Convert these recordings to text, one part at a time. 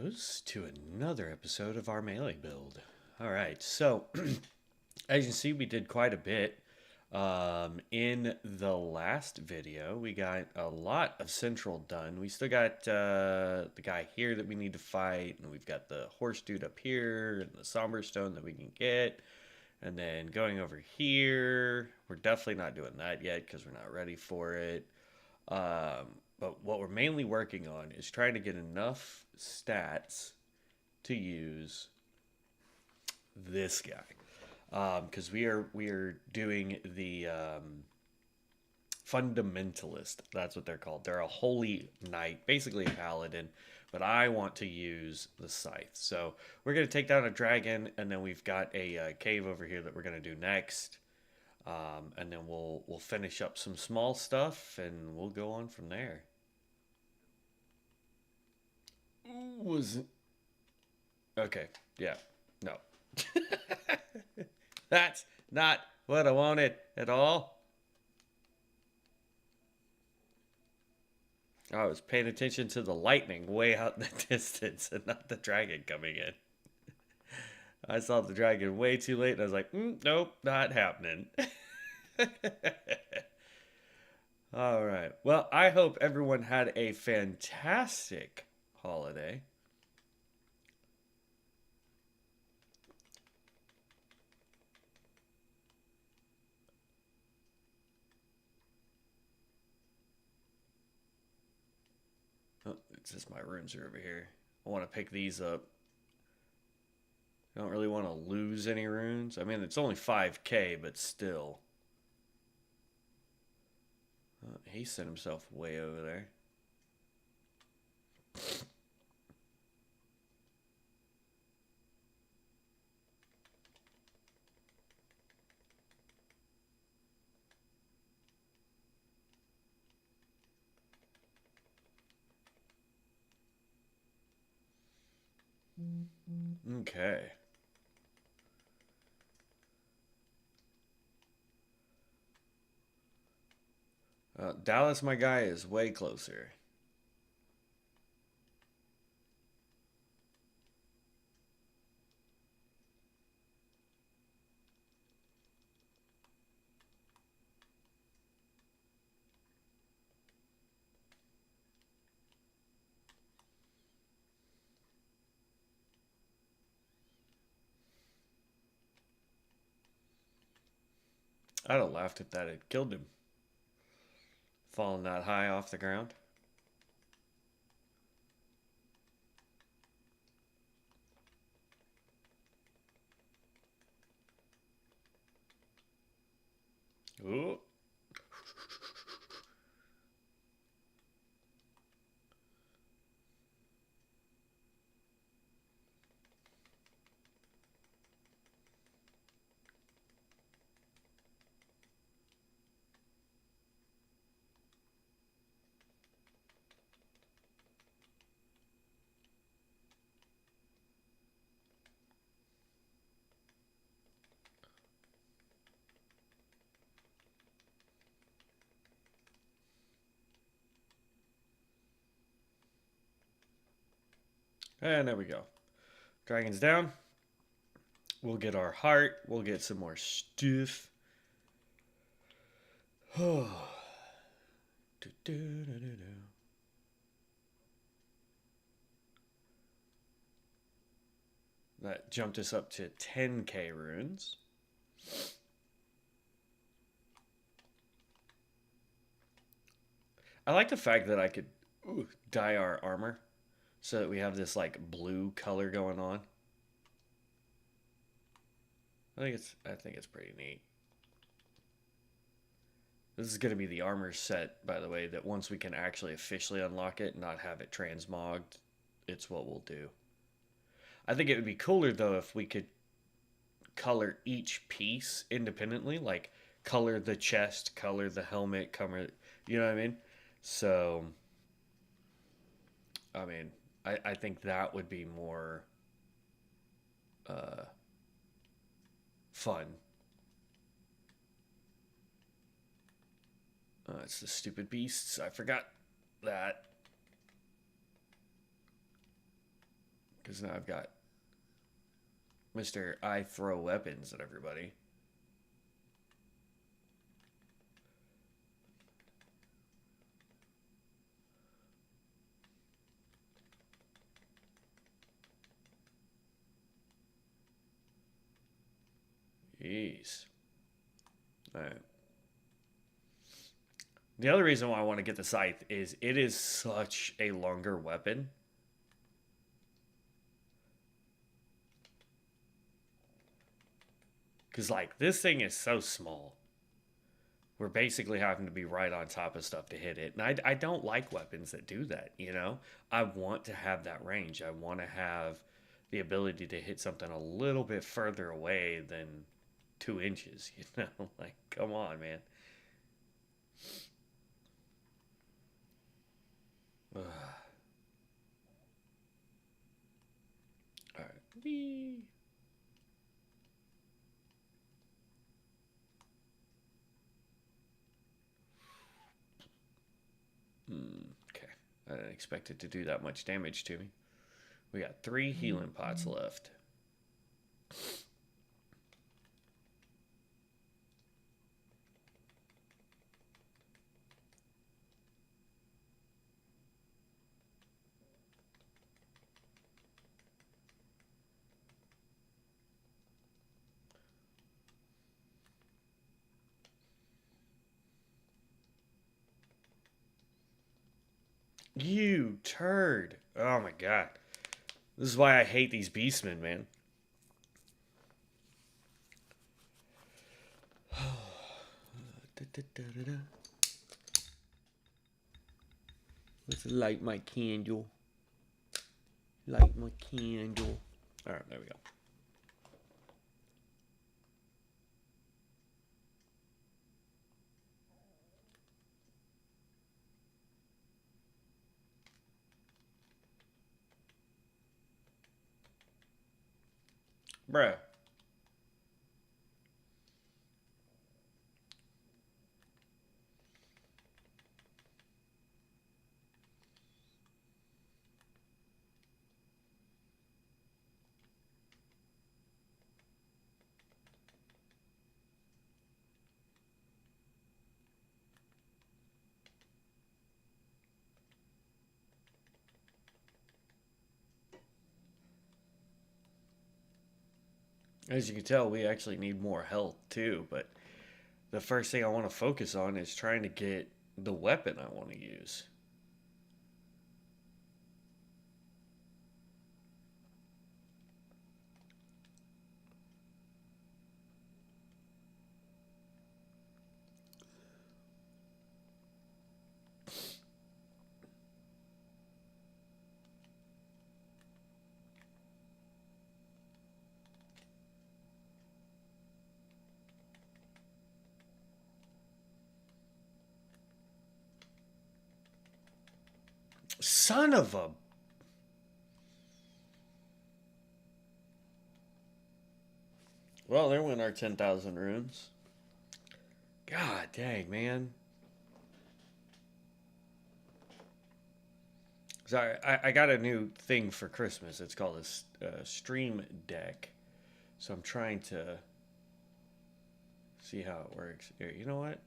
Heroes to another episode of our melee build. All right, so as you can see, we did quite a bit. In the last video, we got a lot of central done. We still got the guy here that we need to fight, and we've got the horse dude up here, and the somber stone that we can get. And then going over here, we're definitely not doing that yet because we're not ready for it. But what we're mainly working on is trying to get enough stats to use this guy, because we are doing the fundamentalist. That's what they're called. They're a holy knight, basically a paladin. But I want to use the scythe, so we're gonna take down a dragon, and then we've got a cave over here that we're gonna do next. And then we'll finish up some small stuff, and we'll go on from there. Was it? Okay, yeah, no. That's not what I wanted at all. I was paying attention to the lightning way out in the distance and not the dragon coming in. I saw the dragon way too late, and I was like, nope, not happening. All right. Well, I hope everyone had a fantastic holiday. Oh, it's just my runes are over here. I want to pick these up. I don't really want to lose any runes. I mean, it's only 5k, but still. He sent himself way over there. Okay. Dallas, my guy, is way closer. I'd have laughed if that had killed him. Falling that high off the ground. Ooh. And there we go. Dragon's down. We'll get our heart. We'll get some more stuff. That jumped us up to 10k runes. I like the fact that I could dye our armor so that we have this like blue color going on. I think it's pretty neat. This is going to be the armor set, by the way, that once we can actually officially unlock it and not have it transmogged, it's what we'll do. I think it would be cooler, though, if we could color each piece independently, like color the chest, color the helmet, color, you know what I mean? So, I mean, I think that would be more uh, fun. It's the stupid beasts. I forgot that. Because now I've got Mr. I throw weapons at everybody. Jeez. Alright. The other reason why I want to get the scythe is it is such a longer weapon. Because, like, this thing is so small. We're basically having to be right on top of stuff to hit it. And I don't like weapons that do that, you know? I want to have that range. I want to have the ability to hit something a little bit further away than 2 inches, you know? Like, come on, man. All right. Whee. Okay. I didn't expect it to do that much damage to me. We got 3 healing pots left. You turd. Oh my god. This is why I hate these beastmen, man. Let's light my candle. Light my candle. Alright, there we go. Bruh. As you can tell, we actually need more health too, but the first thing I want to focus on is trying to get the weapon I want to use. Son of a... Well, there went our 10,000 runes. God dang, man. Sorry, I got a new thing for Christmas. It's called a stream deck. So I'm trying to see how it works. Here, you know what?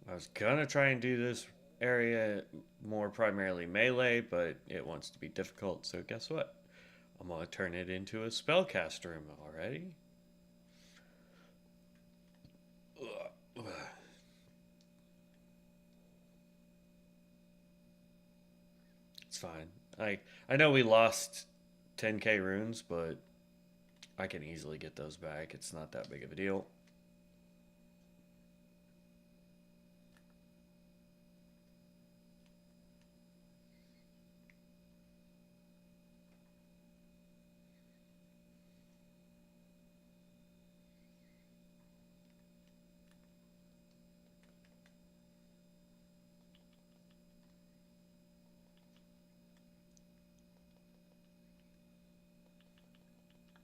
I was gonna try and do this area more primarily melee, but it wants to be difficult, so guess what? I'm gonna turn it into a spellcast room already. It's fine. I know we lost 10k runes, but I can easily get those back. It's not that big of a deal.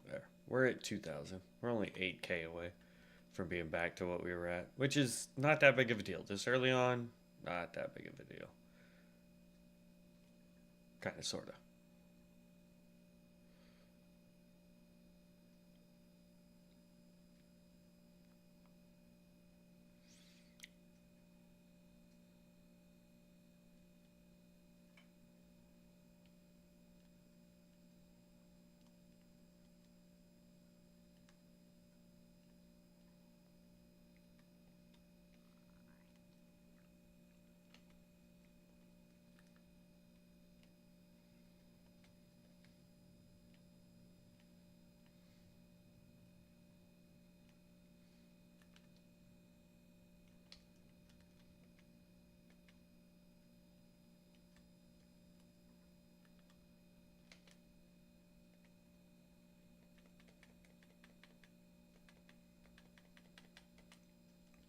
There. We're at 2,000. We're only 8K away from being back to what we were at, which is not that big of a deal. This early on, not that big of a deal. Kind of, sort of.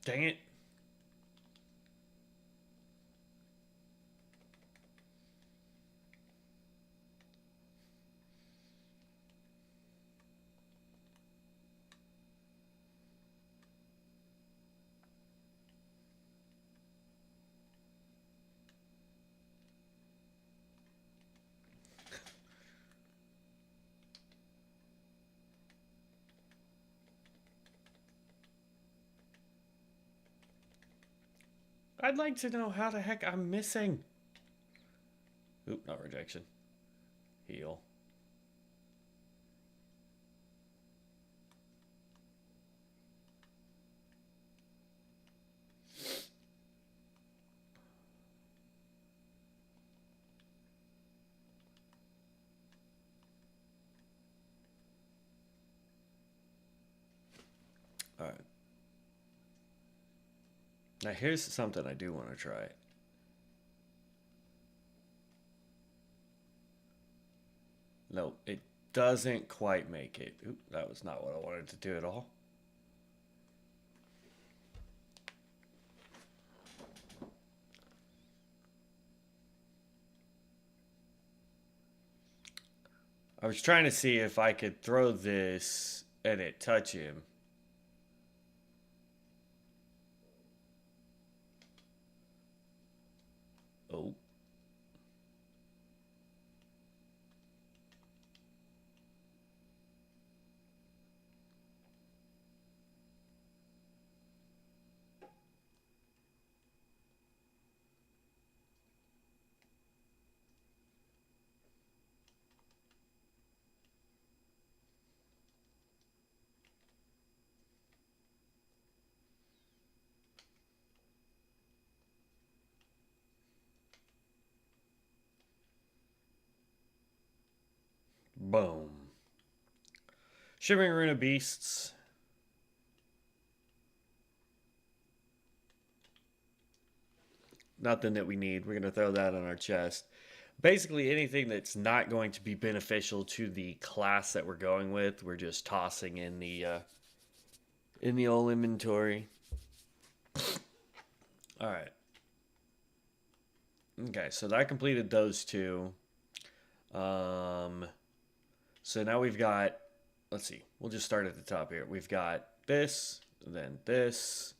Dang it. I'd like to know how the heck I'm missing. Oop, not rejection. Heal. All right. Now here's something I do want to try. No, it doesn't quite make it. Oop, that was not what I wanted to do at all. I was trying to see if I could throw this and it touch him. Oh. Boom. Shimmering Rune of Beasts. Nothing that we need. We're going to throw that on our chest. Basically, anything that's not going to be beneficial to the class that we're going with, we're just tossing in the old inventory. All right. Okay, so that completed those two. So now we've got, let's see, we'll just start at the top here. We've got this, then this.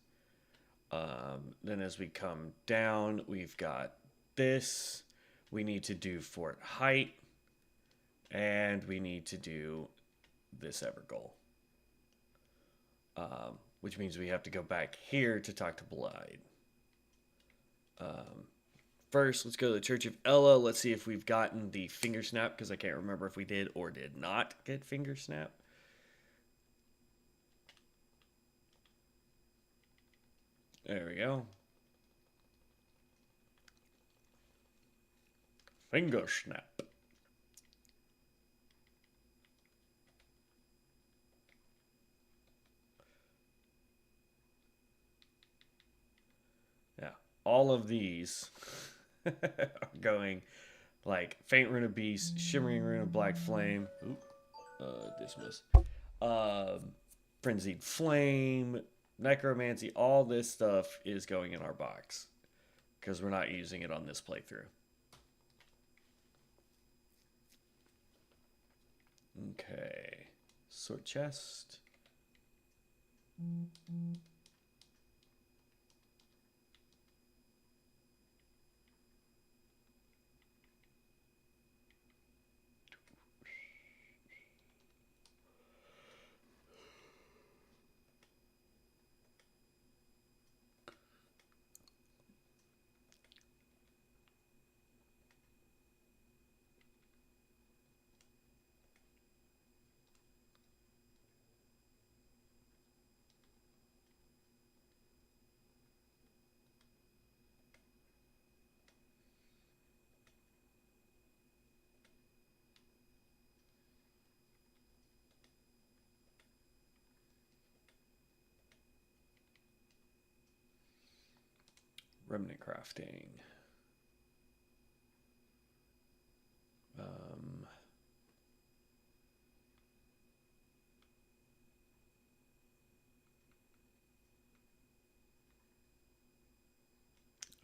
Then as we come down, we've got this. We need to do fort height. And we need to do this Evergoal. Which means we have to go back here to talk to Blide. First, let's go to the Church of Ella. Let's see if we've gotten the finger snap, because I can't remember if we did or did not get finger snap. There we go. Finger snap. Yeah, all of these are going like Faint Rune of Beast, Shimmering Rune of Black Flame. Dismiss. Frenzied Flame, Necromancy, all this stuff is going in our box because we're not using it on this playthrough. Okay, Sort chest. Remnant crafting.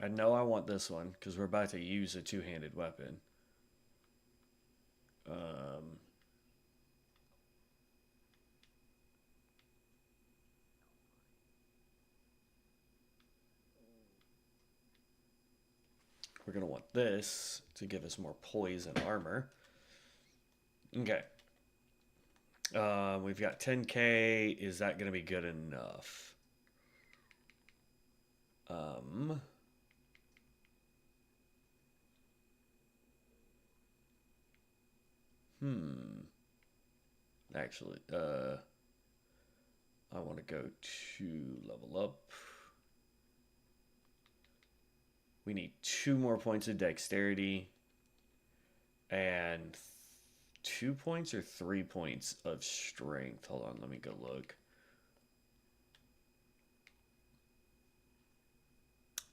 I know I want this one because we're about to use a two-handed weapon. We're going to want this to give us more poise and armor. Okay. We've got 10k. Is that going to be good enough? Actually, I want to go to level up. We need 2 more points of dexterity and 2 points or 3 points of strength. Hold on, let me go look.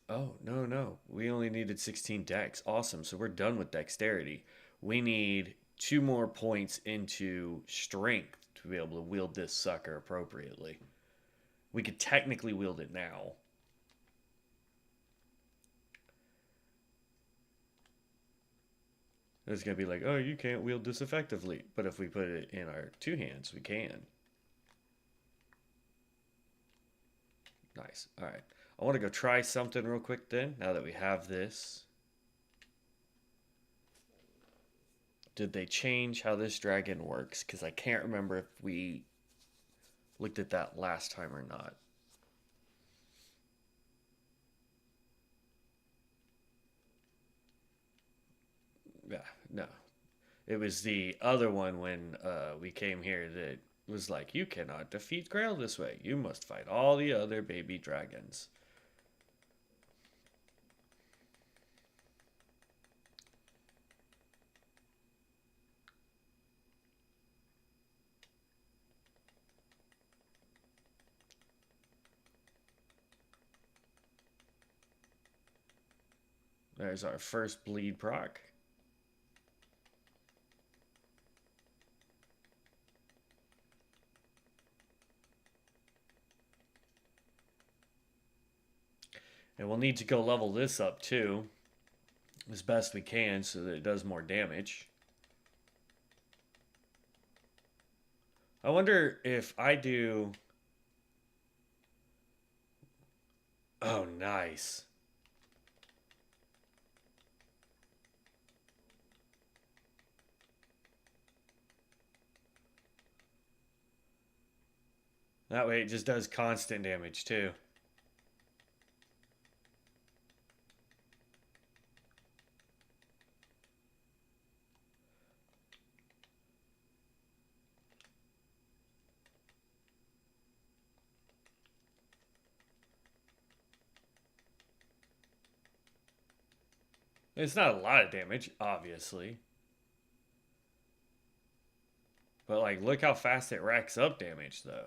Oh, no. We only needed 16 dex. Awesome. So we're done with dexterity. We need 2 more points into strength to be able to wield this sucker appropriately. We could technically wield it now. It's going to be like, oh, you can't wield this effectively. But if we put it in our 2 hands, we can. Nice. All right. I want to go try something real quick then, now that we have this. Did they change how this dragon works? Because I can't remember if we looked at that last time or not. Yeah, no. It was the other one when we came here that was like, you cannot defeat Grail this way. You must fight all the other baby dragons. There's our first bleed proc. And we'll need to go level this up too, as best we can, so that it does more damage. I wonder if I do... Oh, nice. That way it just does constant damage too. It's not a lot of damage, obviously. But, like, look how fast it racks up damage, though.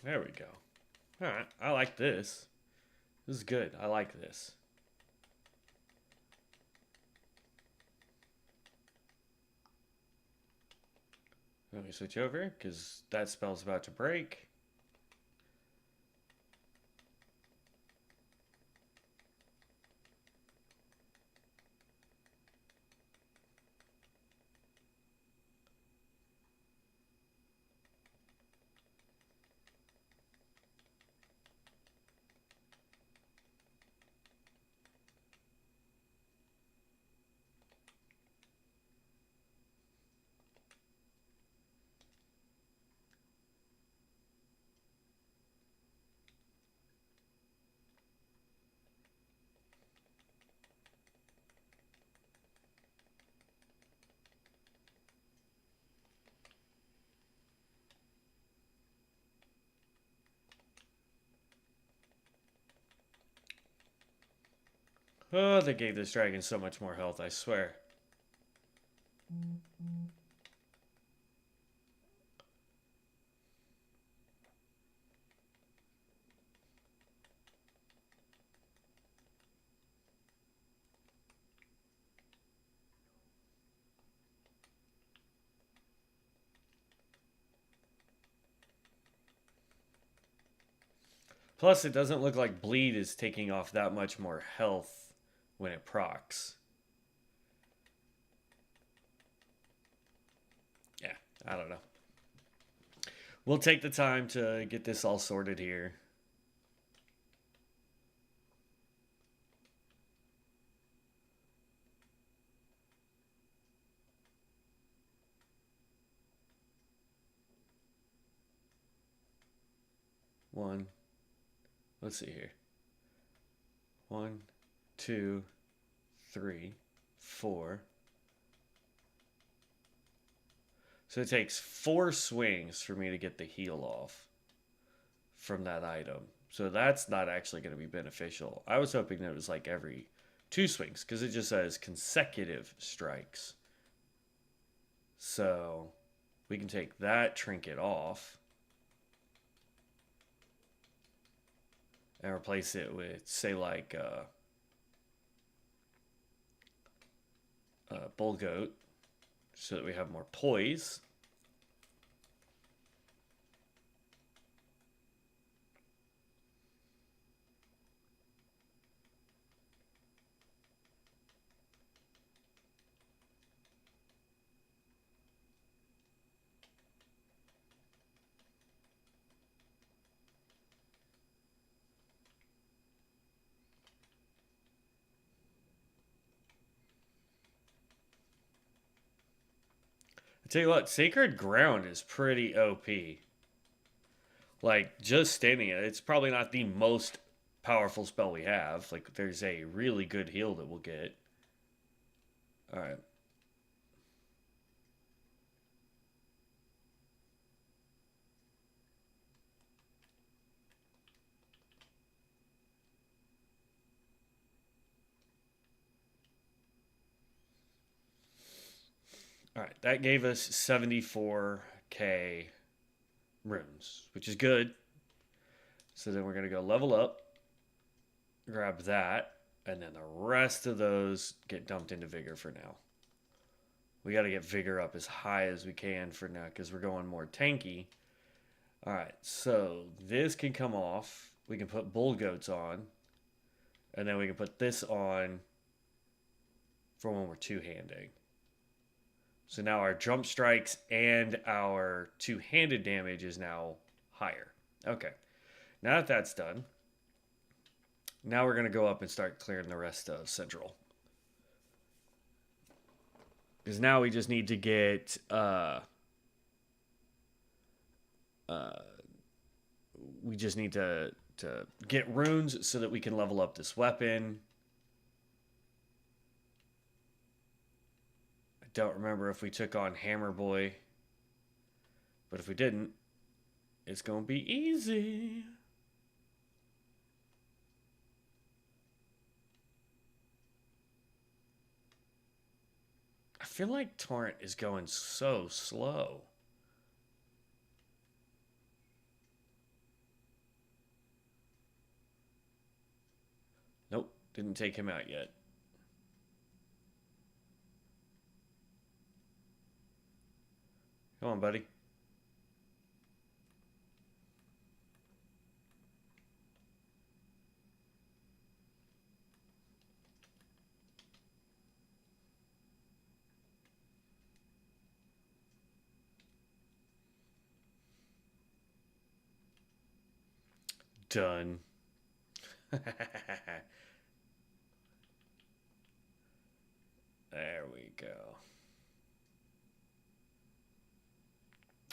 There we go. Alright, I like this. This is good. I like this. Let me switch over, because that spell's about to break. Oh, they gave this dragon so much more health, I swear. Plus, it doesn't look like bleed is taking off that much more health when it procs. Yeah, I don't know. We'll take the time to get this all sorted here. One. Let's see here. 1, 2, 3, 4. So it takes 4 swings for me to get the heal off from that item. So that's not actually going to be beneficial. I was hoping that it was like every 2 swings, because it just says consecutive strikes. So we can take that trinket off and replace it with, say, like bull goat, so that we have more poise. I tell you what, Sacred Ground is pretty OP. Like, just standing it, it's probably not the most powerful spell we have. Like, there's a really good heal that we'll get. Alright. Alright, that gave us 74k runes, which is good. So then we're going to go level up, grab that, and then the rest of those get dumped into Vigor for now. We got to get Vigor up as high as we can for now, because we're going more tanky. Alright, so this can come off. We can put Bull Goats on. And then we can put this on for when we're two-handing. So now our jump strikes and our two-handed damage is now higher. Okay. Now that that's done, now we're going to go up and start clearing the rest of Central. Because now we just need to get we just need to get runes so that we can level up this weapon. I don't remember if we took on Hammer Boy, but if we didn't, it's going to be easy. I feel like Torrent is going so slow. Didn't take him out yet. Come on, buddy. Done. There we go.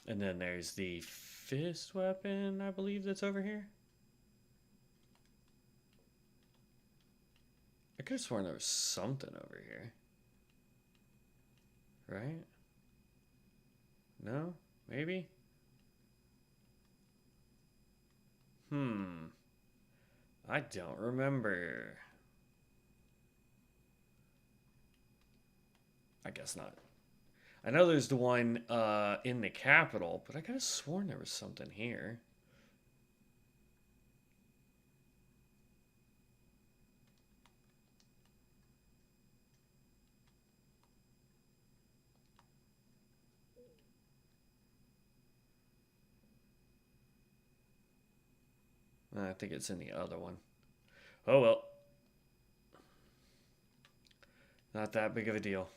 And then there's the fist weapon, I believe, that's over here. I could have sworn there was something over here. Right? No? Maybe? I don't remember. I guess not. I know there's the one in the capital, but I could have sworn there was something here. I think it's in the other one. Oh well. Not that big of a deal.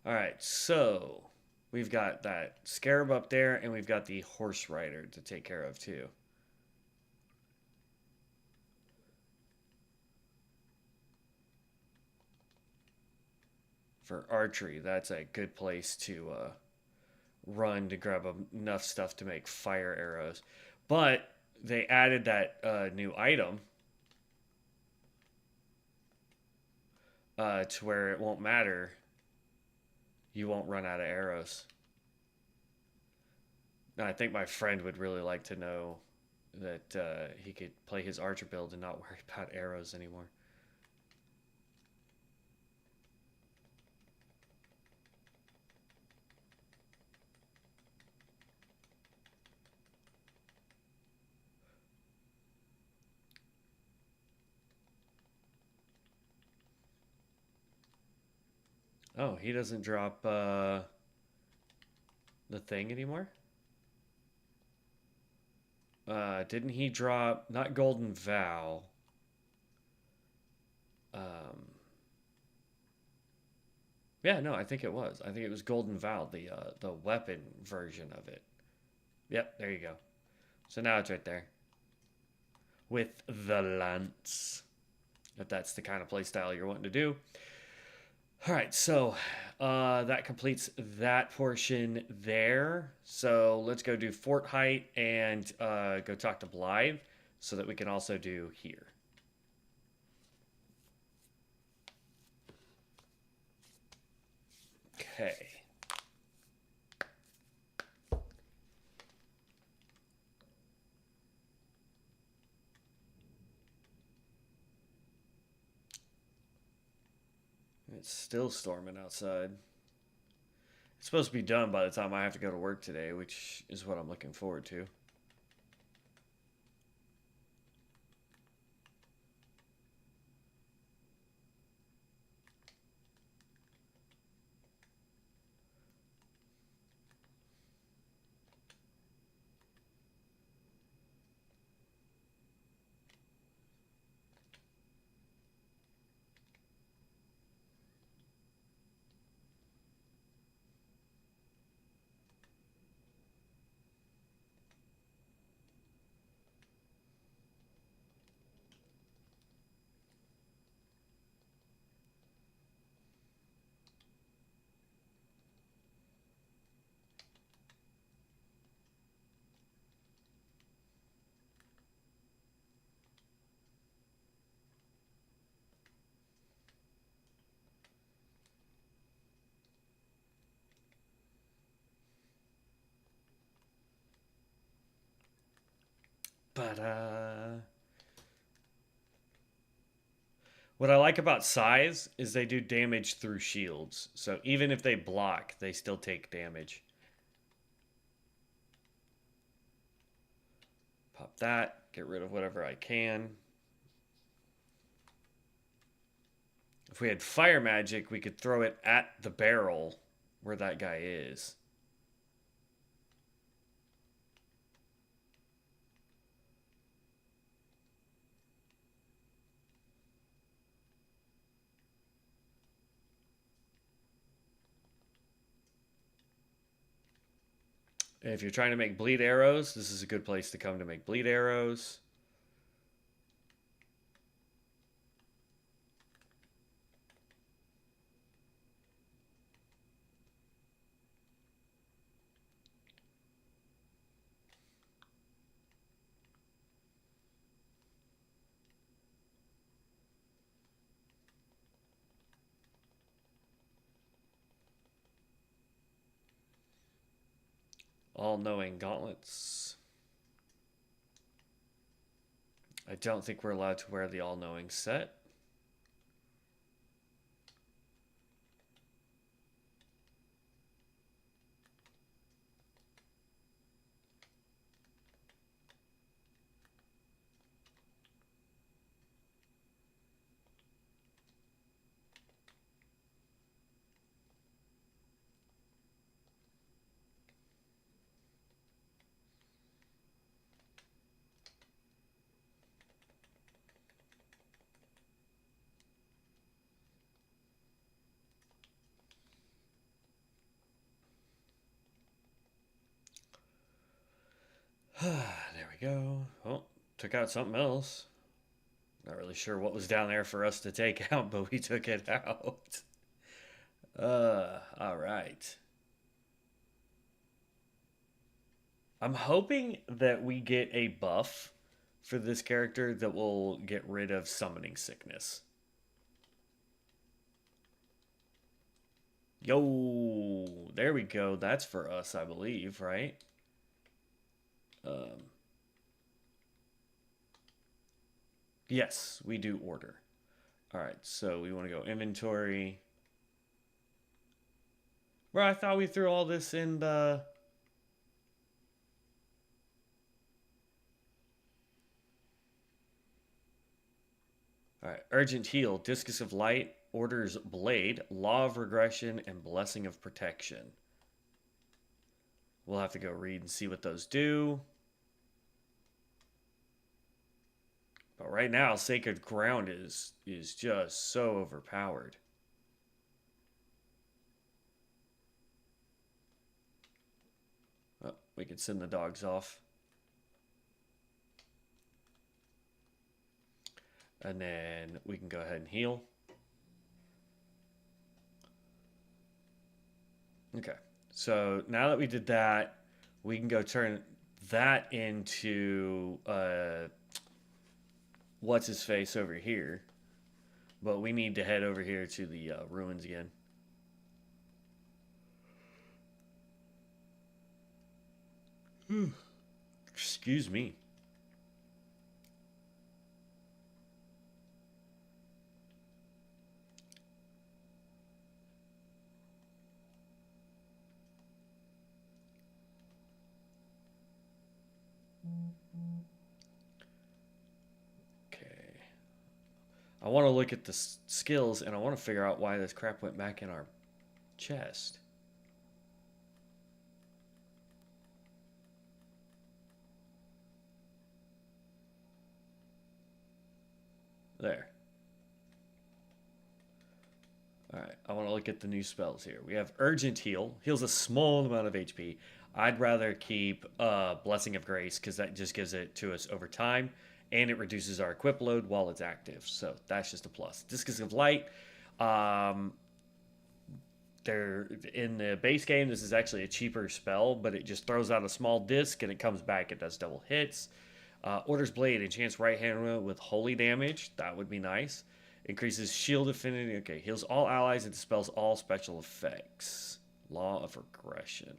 Alright, so we've got that scarab up there, and we've got the horse rider to take care of too. For archery, that's a good place to run to grab enough stuff to make fire arrows. But they added that new item to where it won't matter. You won't run out of arrows. Now, I think my friend would really like to know that he could play his archer build and not worry about arrows anymore. Oh, he doesn't drop the thing anymore? Didn't he drop not Golden Vow? Um, yeah, no, I think it was. I think it was Golden Vow, the weapon version of it. Yep, there you go. So now it's right there with the lance. If that's the kind of playstyle you're wanting to do. All right, so that completes that portion there. So let's go do Fort Height and go talk to Blythe so that we can also do here. Okay. It's still storming outside. It's supposed to be done by the time I have to go to work today, which is what I'm looking forward to. But what I like about size is they do damage through shields. So even if they block, they still take damage. Pop that, get rid of whatever I can. If we had fire magic, we could throw it at the barrel where that guy is. If you're trying to make bleed arrows, this is a good place to come to make bleed arrows. All-knowing gauntlets. I don't think we're allowed to wear the all-knowing set. There we go. Oh, took out something else. Not really sure what was down there for us to take out, but we took it out. All right. I'm hoping that we get a buff for this character that will get rid of summoning sickness. Yo, there we go. That's for us, I believe, right? Um, yes, we do order. All right, so we want to go inventory. Bro, I thought we threw all this in the... All right, urgent heal, discus of light, orders blade, law of regression, and blessing of protection. We'll have to go read and see what those do. But right now, sacred ground is just so overpowered. Oh, we could send the dogs off. And then we can go ahead and heal. Okay. So now that we did that, we can go turn that into what's his face over here. But we need to head over here to the ruins again. Excuse me. Okay. I want to look at the skills and I want to figure out why this crap went back in our chest. There. Alright, I want to look at the new spells here. We have Urgent Heal. Heals a small amount of HP. I'd rather keep Blessing of Grace because that just gives it to us over time. And it reduces our equip load while it's active. So that's just a plus. Discus of Light. There in the base game, this is actually a cheaper spell, but it just throws out a small disc and it comes back. It does double hits. Orders Blade, enchants right hand with holy damage. That would be nice. Increases shield affinity. Okay, heals all allies and dispels all special effects. Law of regression.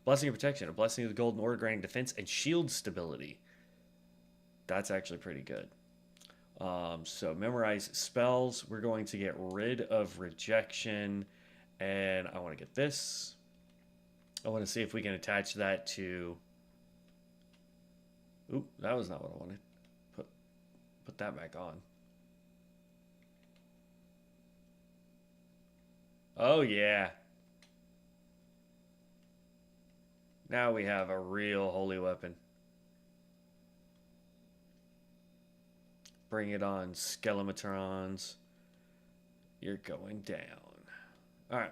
Blessing of protection. A blessing of the golden order granting defense and shield stability. That's actually pretty good. So memorize spells. We're going to get rid of rejection. And I want to get this. I want to see if we can attach that to... Oop, that was not what I wanted. Put that back on. Oh, yeah. Now we have a real holy weapon. Bring it on, Skelematrons. You're going down. Alright.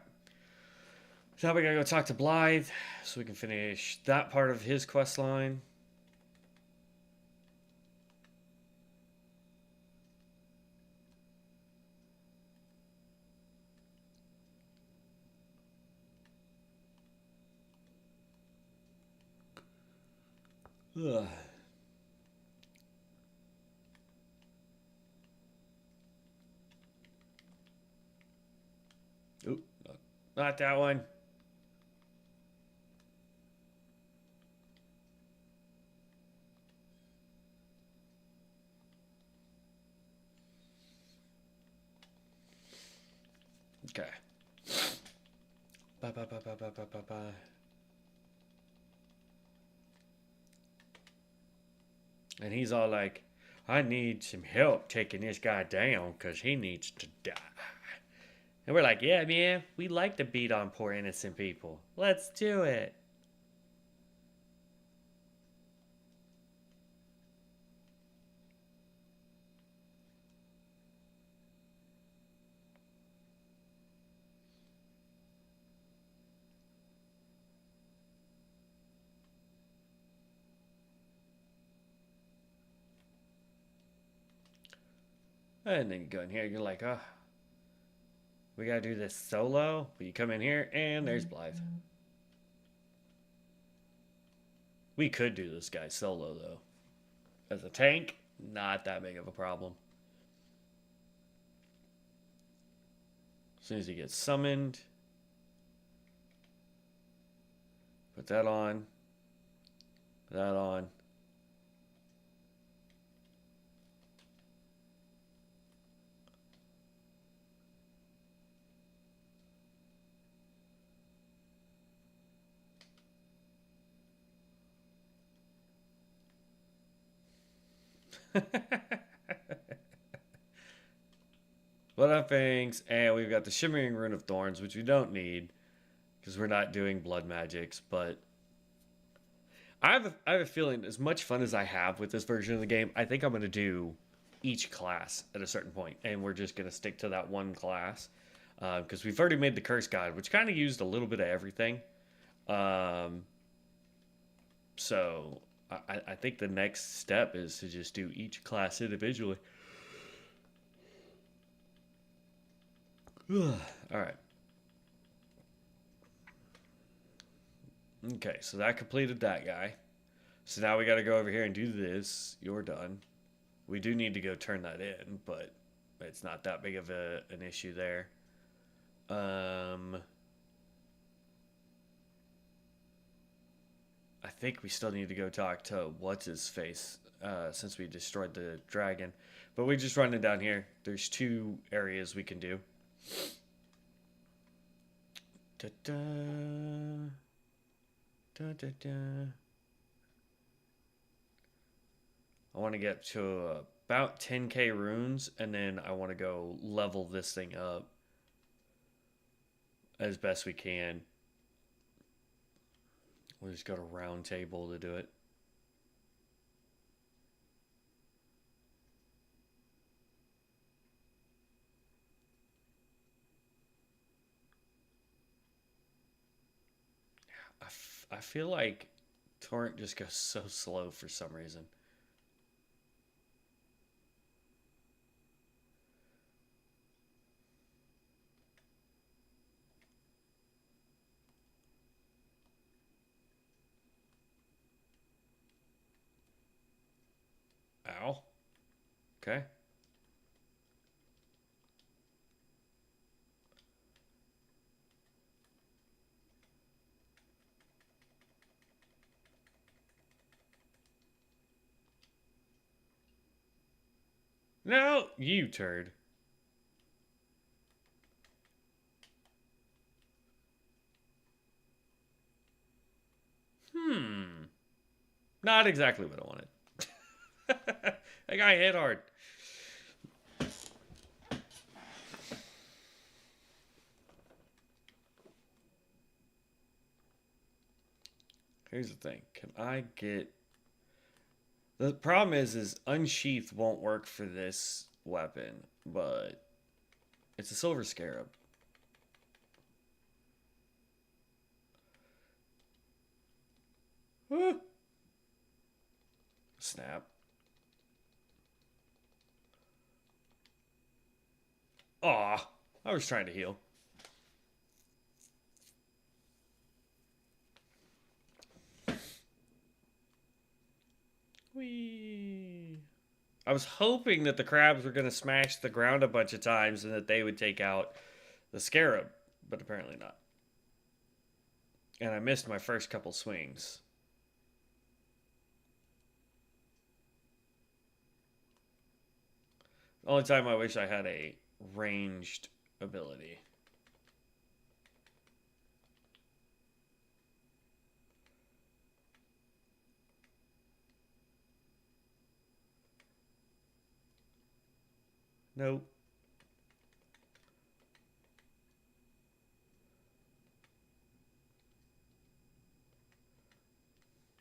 So now we gotta go talk to Blythe so we can finish that part of his quest line. Ugh. Oop, not that one. Okay. Bye, bye, bye, bye, bye, bye, bye, bye. And he's all like, I need some help taking this guy down because he needs to die. And we're like, yeah, man, we like to beat on poor innocent people. Let's do it. And then you go in here, you're like, oh, we gotta do this solo. But you come in here, and there's Blythe. We could do this guy solo, though. As a tank, not that big of a problem. As soon as he gets summoned, put that on. That on. Blood on Fangs, and we've got the Shimmering Rune of Thorns, which we don't need because we're not doing blood magics. But I have a feeling, as much fun as I have with this version of the game, I think I'm going to do each class at a certain point, and we're just going to stick to that one class because we've already made the Curse God, which kind of used a little bit of everything. So I think the next step is to just do each class individually. All right. Okay, so that completed that guy. So now we got to go over here and do this. You're done. We do need to go turn that in, but it's not that big of an issue there. I think we still need to go talk to what's his face since we destroyed the dragon. But we just running down here. There's 2 areas we can do. Da-da. Da-da-da. I want to get to about 10k runes, and then I want to go level this thing up as best we can. We'll just go to round table to do it. I feel like Torrent just goes so slow for some reason. Ow. Okay. No, you turd. Not exactly what I wanted. That guy hit hard. Here's the thing. Can I get... The problem is unsheath won't work for this weapon, but it's a silver scarab. Snap. Aw, I was trying to heal. Whee. I was hoping that the crabs were going to smash the ground a bunch of times and that they would take out the scarab, but apparently not. And I missed my first couple swings. The only time I wish I had a ranged ability. Nope.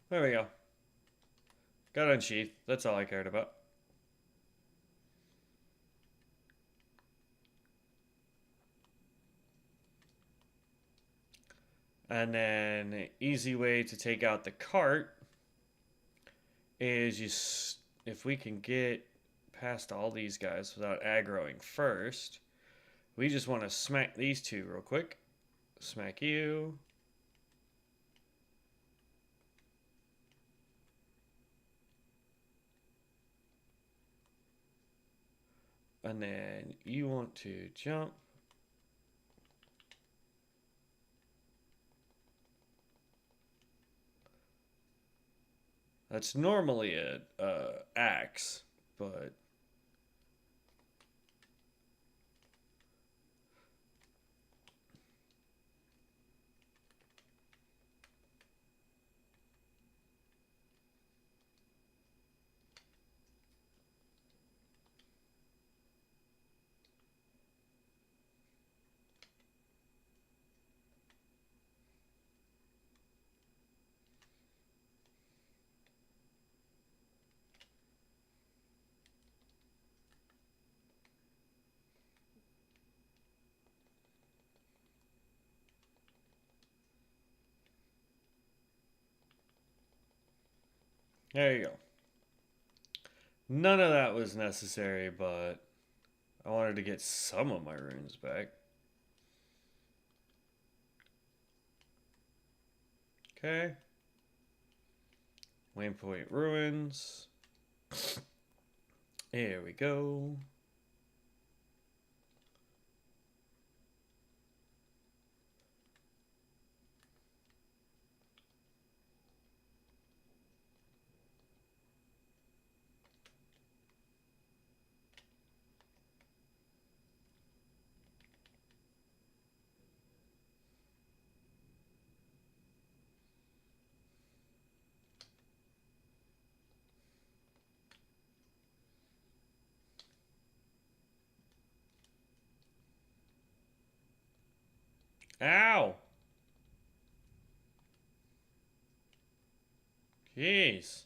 There we go. Got unsheathed. That's all I cared about. And then an easy way to take out the cart is if we can get past all these guys without aggroing first, we just want to smack these two real quick. Smack you. And then you want to jump. That's normally a axe, but there you go. None of that was necessary, but I wanted to get some of my runes back. Okay. Waypoint ruins. There we go. Ow! Jeez.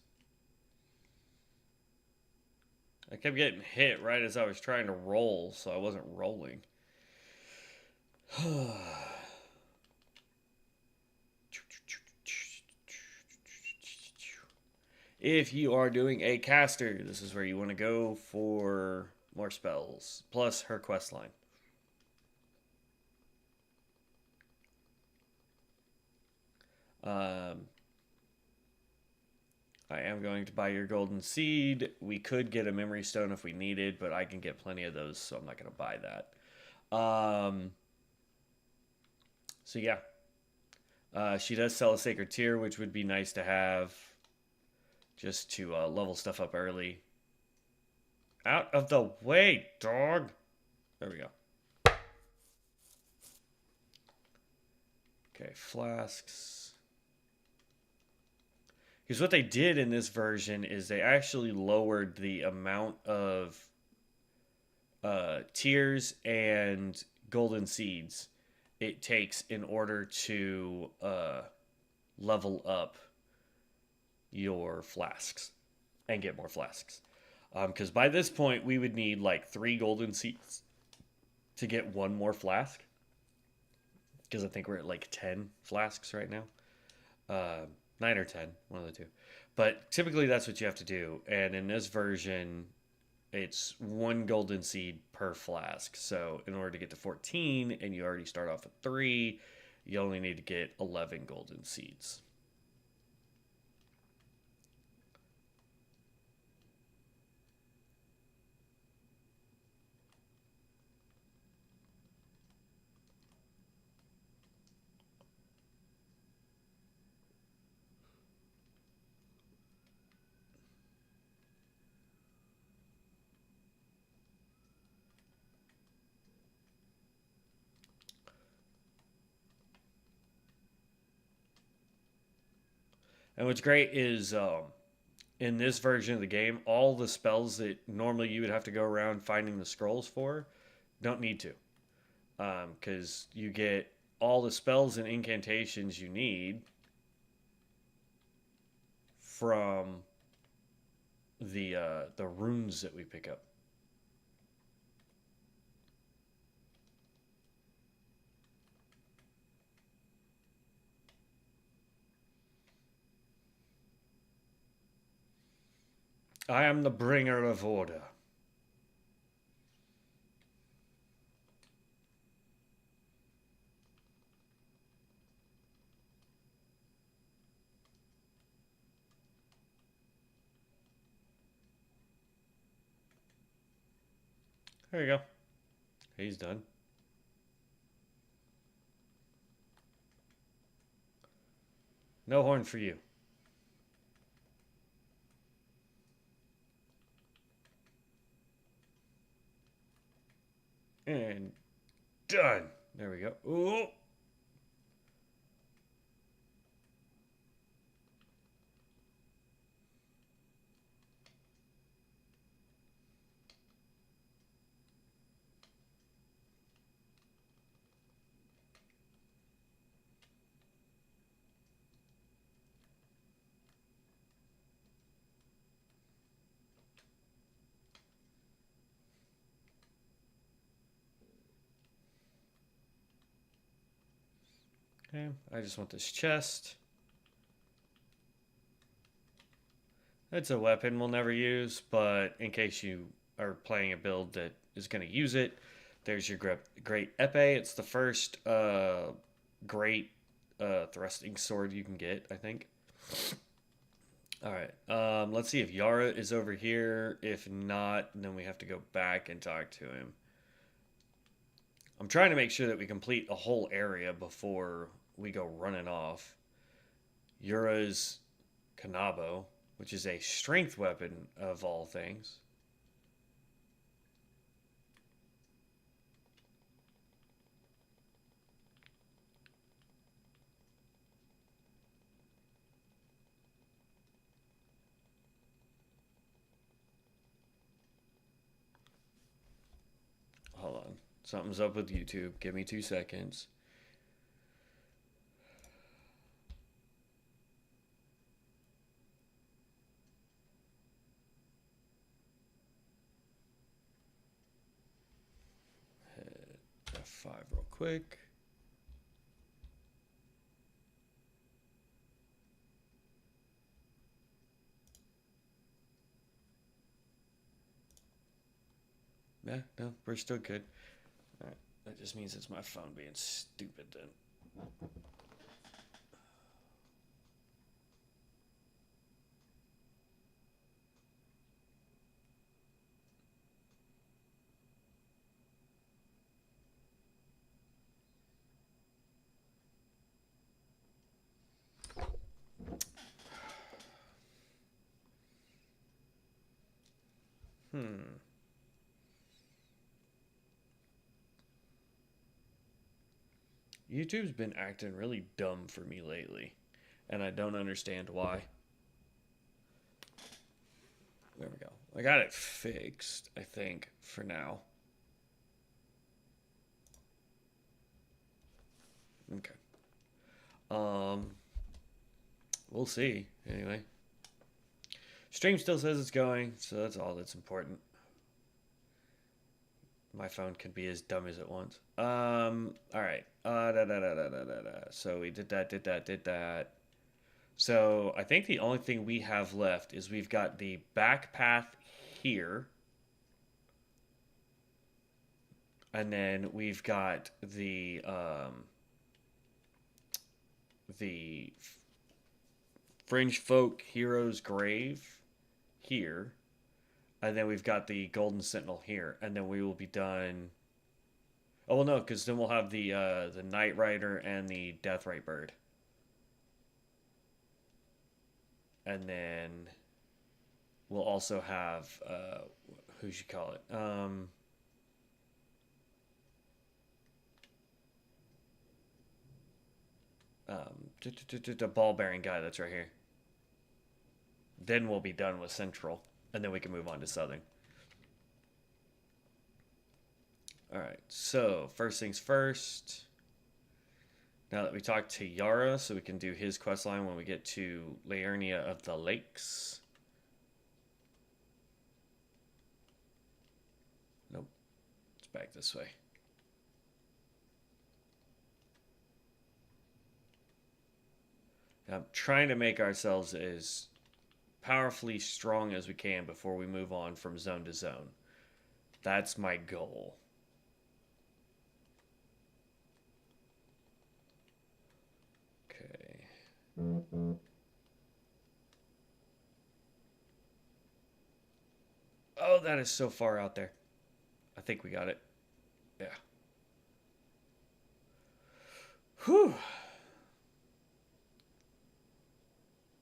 I kept getting hit right as I was trying to roll, so I wasn't rolling. If you are doing a caster, this is where you want to go for more spells, plus her quest line. I am going to buy your golden seed. We could get a memory stone if we needed, but I can get plenty of those, so I'm not going to buy that. So yeah. She does sell a sacred tier, which would be nice to have just to level stuff up early. Out of the way, dog. There we go. Okay, flasks. Because what they did in this version is they actually lowered the amount of tiers and golden seeds it takes in order to level up your flasks and get more flasks. Because by this point, we would need like 3 golden seeds to get one more flask. Because I think we're at like 10 flasks right now. 9 or 10, one of the two. But typically that's what you have to do. And in this version, it's 1 golden seed per flask. So in order to get to 14, and you already start off with 3, you only need to get 11 golden seeds. And what's great is in this version of the game, all the spells that normally you would have to go around finding the scrolls for don't need to. Because you get all the spells and incantations you need from the runes that we pick up. I am the bringer of order. There you go. He's done. No horn for you. And done. There we go. Ooh. Okay, I just want this chest. It's a weapon we'll never use, but in case you are playing a build that is going to use it, there's your great epee. It's the first great thrusting sword you can get, I think. All right. Let's see if Yara is over here. If not, then we have to go back and talk to him. I'm trying to make sure that we complete a whole area before we go running off. Yura's Kanabo, which is a strength weapon of all things. Hold on. Something's up with YouTube. Give me 2 seconds. Hit F5 real quick. Yeah, no, we're still good. All right. That just means it's my phone being stupid then. Hmm. YouTube's been acting really dumb for me lately, and I don't understand why. There we go. I got it fixed, I think, for now. Okay. Um, we'll see. Anyway, Stream still says it's going, so that's all that's important. My phone can be as dumb as it wants. All right. So we did that, did that. So I think the only thing we have left is we've got the back path here, and then we've got the Fringe Folk Hero's Grave here, and then we've got the Golden Sentinel here, and then we will be done. Oh well, no, because then we'll have the Night Rider and the Deathrite Bird, and then we'll also have who should call it the ball bearing guy that's right here. Then we'll be done with Central, and then we can move on to Southern. All right. So first things first. Now that we talked to Yara, so we can do his quest line when we get to Laernia of the Lakes. Nope. It's back this way. I'm trying to make ourselves as powerfully strong as we can before we move on from zone to zone. That's my goal. Okay. Oh, that is so far out there. I think we got it. Yeah. Whew.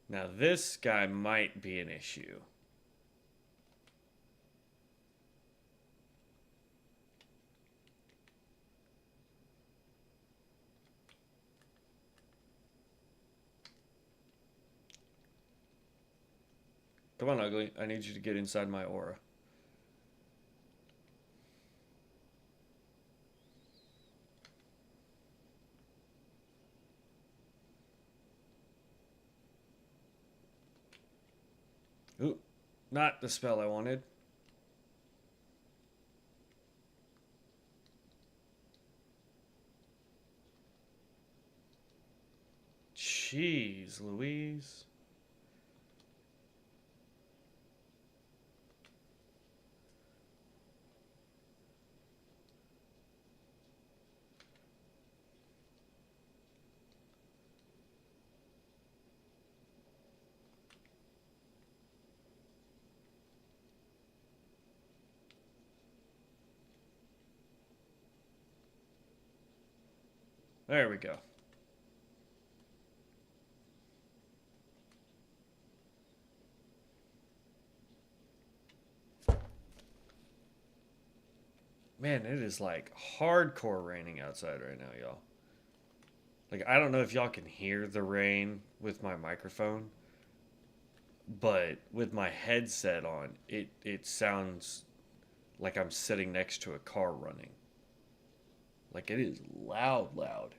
Now this guy might be an issue. Come on, Ugly. I need you to get inside my aura. Ooh, not the spell I wanted. Jeez, Louise. There we go. Man, it is like hardcore raining outside right now, y'all. Like, I don't know if y'all can hear the rain with my microphone, but with my headset on, it sounds like I'm sitting next to a car running. Like, it is loud, loud.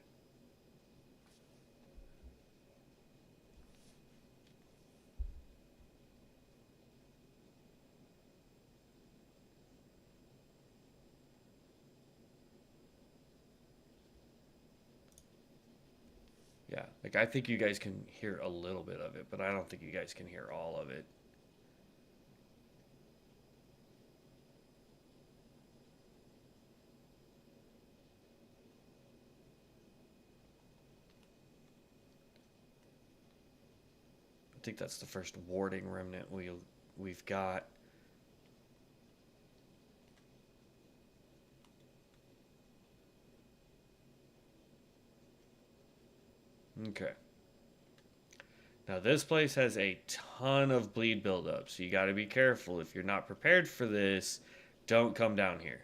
Yeah, like I think you guys can hear a little bit of it, but I don't think you guys can hear all of it. I think that's the first warding remnant we've got. Okay. Now this place has a ton of bleed buildup, so you got to be careful. If you're not prepared for this, don't come down here.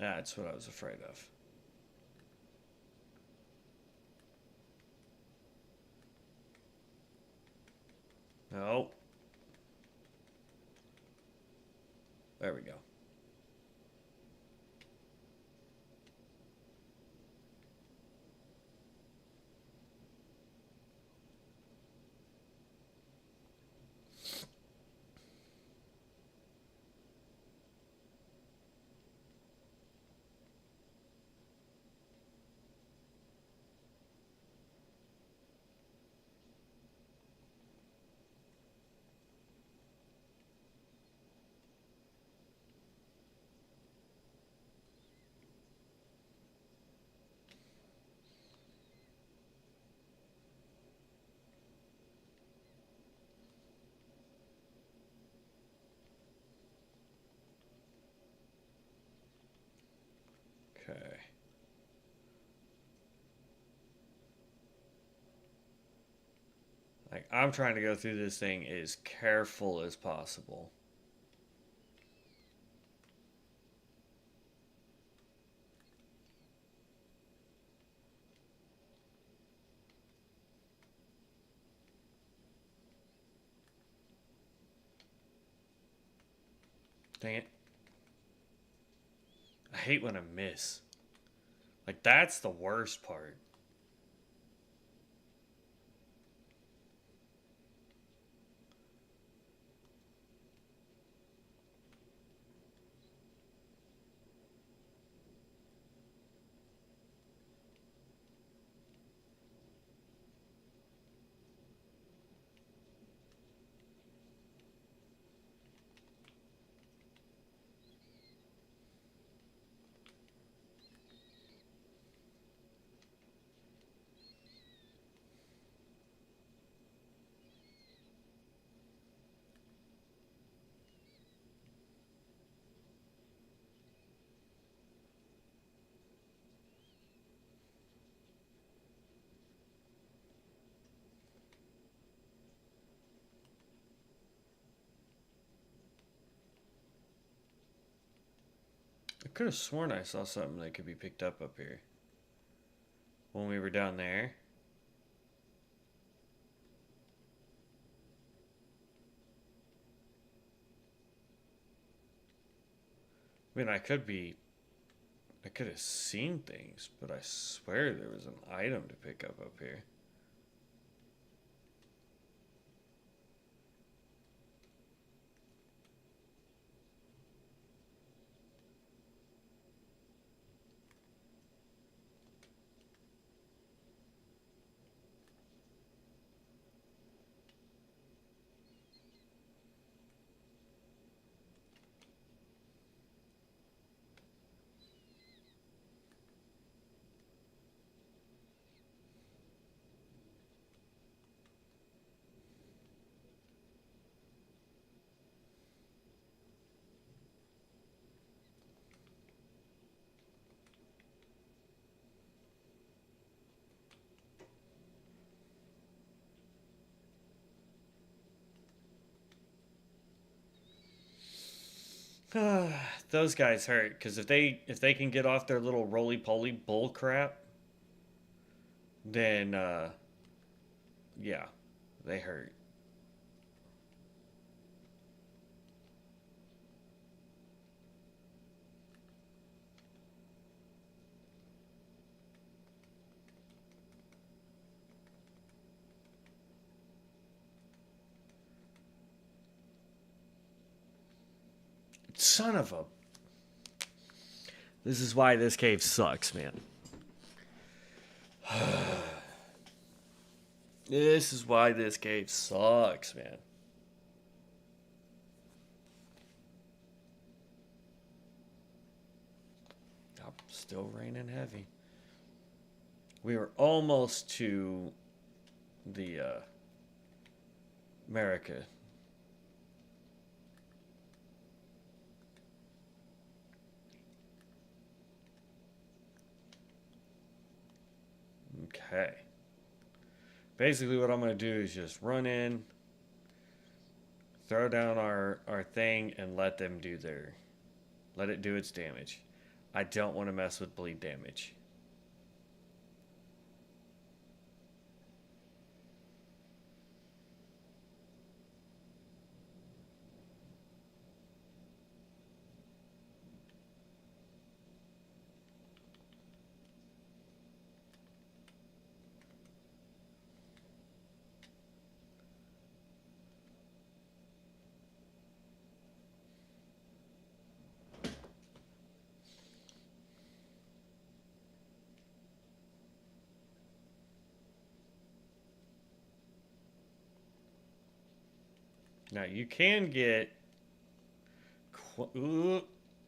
That's what I was afraid of. No. There we go. Okay. Like, I'm trying to go through this thing as careful as possible. Dang it. I hate when I miss. Like, that's the worst part. I could have sworn I saw something that could be picked up here when we were down there. I mean, I could have seen things, but I swear there was an item to pick up here. Those guys hurt because if they can get off their little roly poly bull crap, then yeah, they hurt. Son of a. This is why this cave sucks, man. This is why this cave sucks, man. Oh, still raining heavy. We were almost to the America. Okay. Basically, what I'm going to do is just run in, throw down our thing, and let them do let it do its damage. I don't want to mess with bleed damage. Now you can get... Ooh,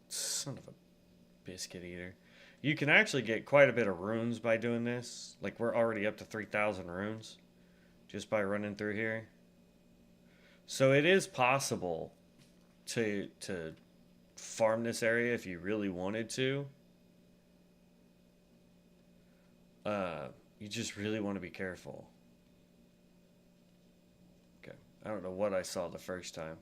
son of a biscuit eater. You can actually get quite a bit of runes by doing this. Like, we're already up to 3,000 runes just by running through here. So it is possible to farm this area if you really wanted to. You just really want to be careful. Okay, I don't know what I saw the first time.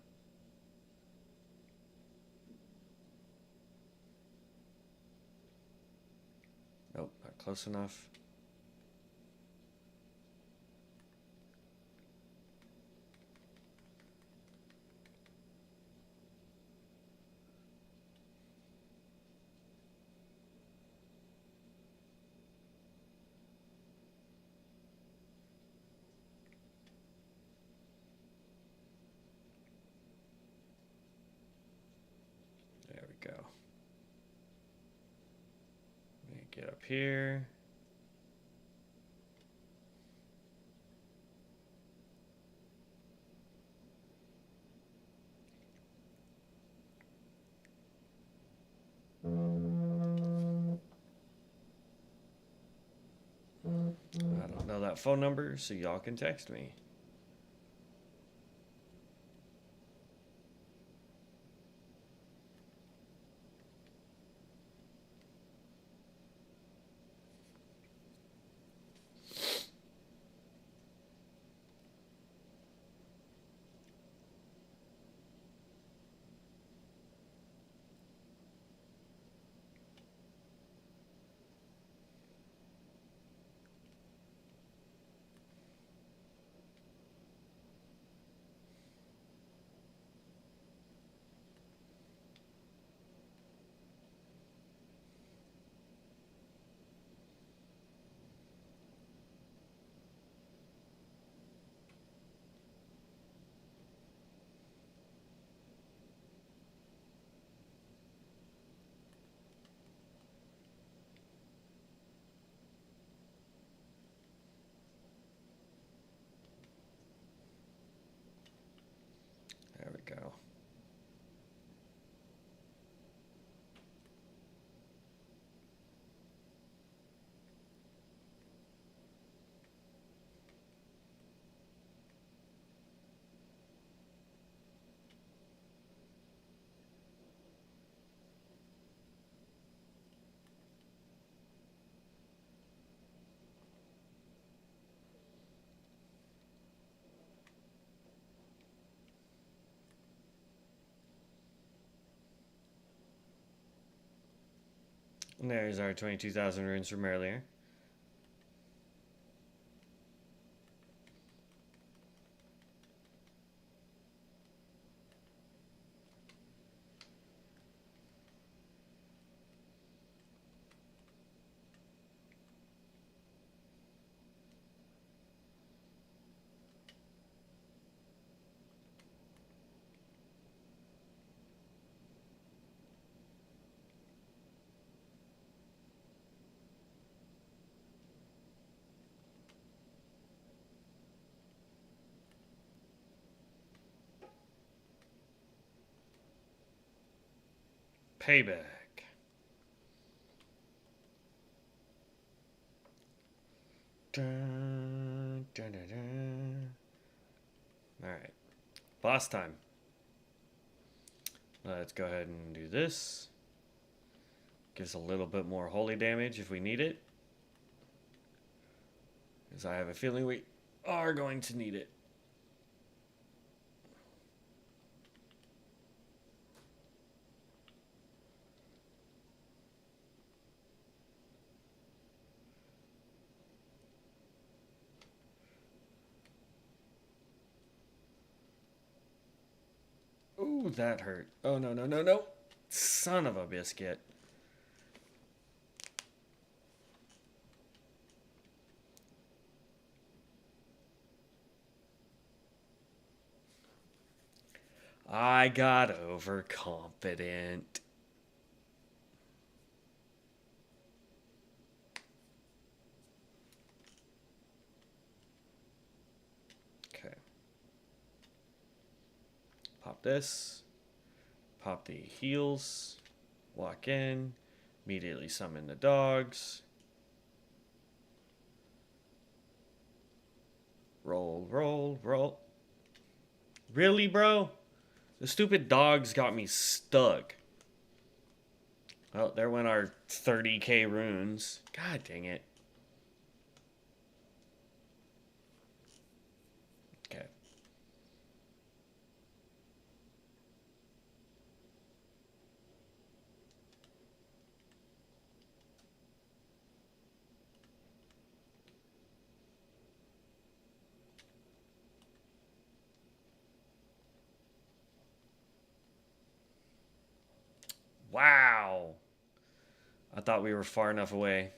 Nope, not close enough. There we go. Let me get up here. I don't know that phone number, so y'all can text me. There we go. And there's our 22,000 runes from earlier. Payback. Dun, dun, dun, dun. All right, boss time. Let's go ahead and do this. Gives a little bit more holy damage if we need it, because I have a feeling we are going to need it. Ooh, that hurt. Oh, no, no, no, no. Son of a biscuit. I got overconfident. Okay. Pop this. Pop the heals. Walk in. Immediately summon the dogs. Roll, roll, roll. Really, bro? The stupid dogs got me stuck. Well, there went our 30k runes. God dang it. Okay. Wow. I thought we were far enough away.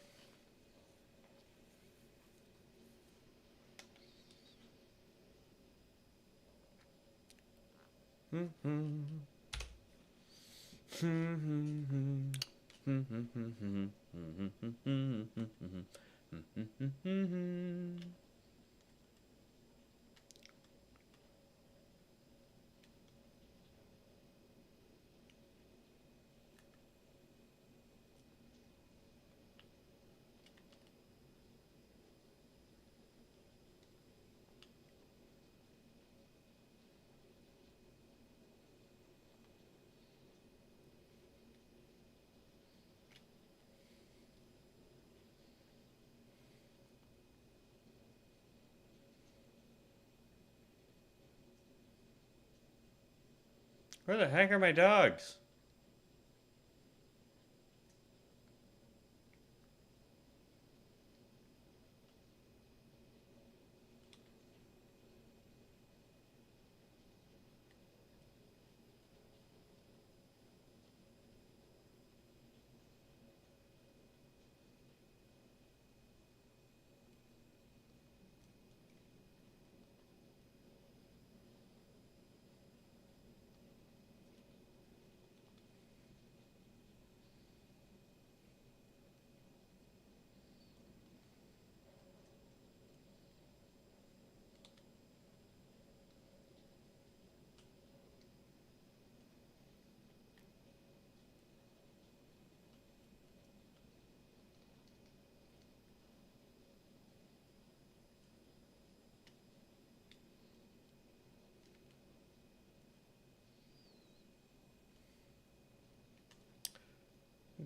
Where the heck are my dogs?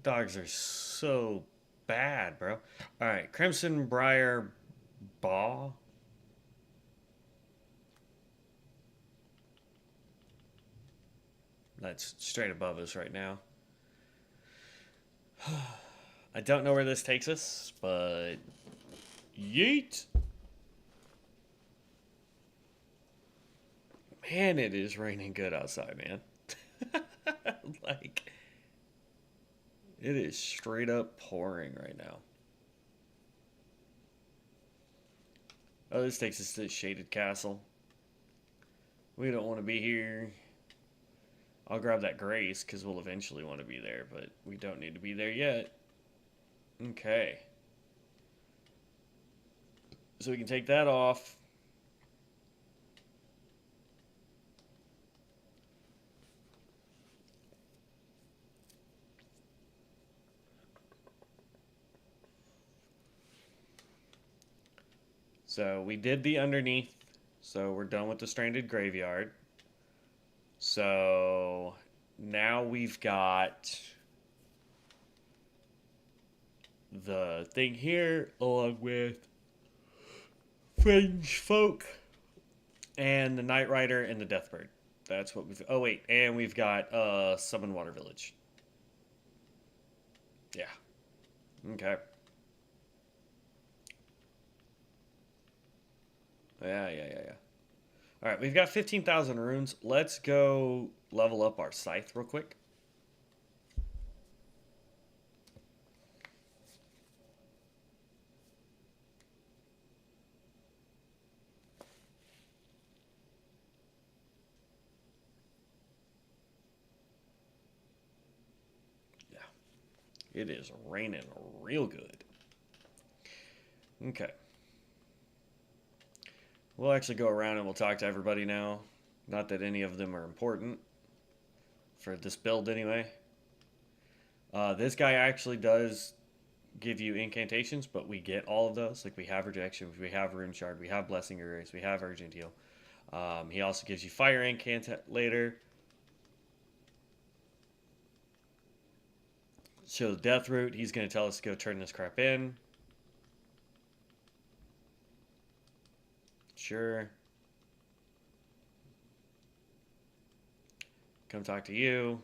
Dogs are so bad, bro. All right, Crimson Briar Ball. That's straight above us right now. I don't know where this takes us, but yeet. Man, it is raining good outside, man. Like, it is straight up pouring right now. Oh, this takes us to the Shaded Castle. We don't want to be here. I'll grab that Grace because we'll eventually want to be there, but we don't need to be there yet. Okay. So we can take that off. So we did the underneath. So we're done with the Stranded Graveyard. So now we've got the thing here along with Fringe Folk and the Night Rider and the Deathbird. That's what we've. Oh wait, and we've got Summon Water Village. Yeah. Okay. Yeah. All right, we've got 15,000 runes. Let's go level up our scythe real quick. Yeah, it is raining real good. Okay. We'll actually go around and we'll talk to everybody now. Not that any of them are important for this build anyway. This guy actually does give you incantations, but we get all of those. Like we have rejection, we have rune shard, we have blessing erase, we have urgent heal. He also gives you fire incant later. So the death root, he's going to tell us to go turn this crap in. Sure. Come talk to you.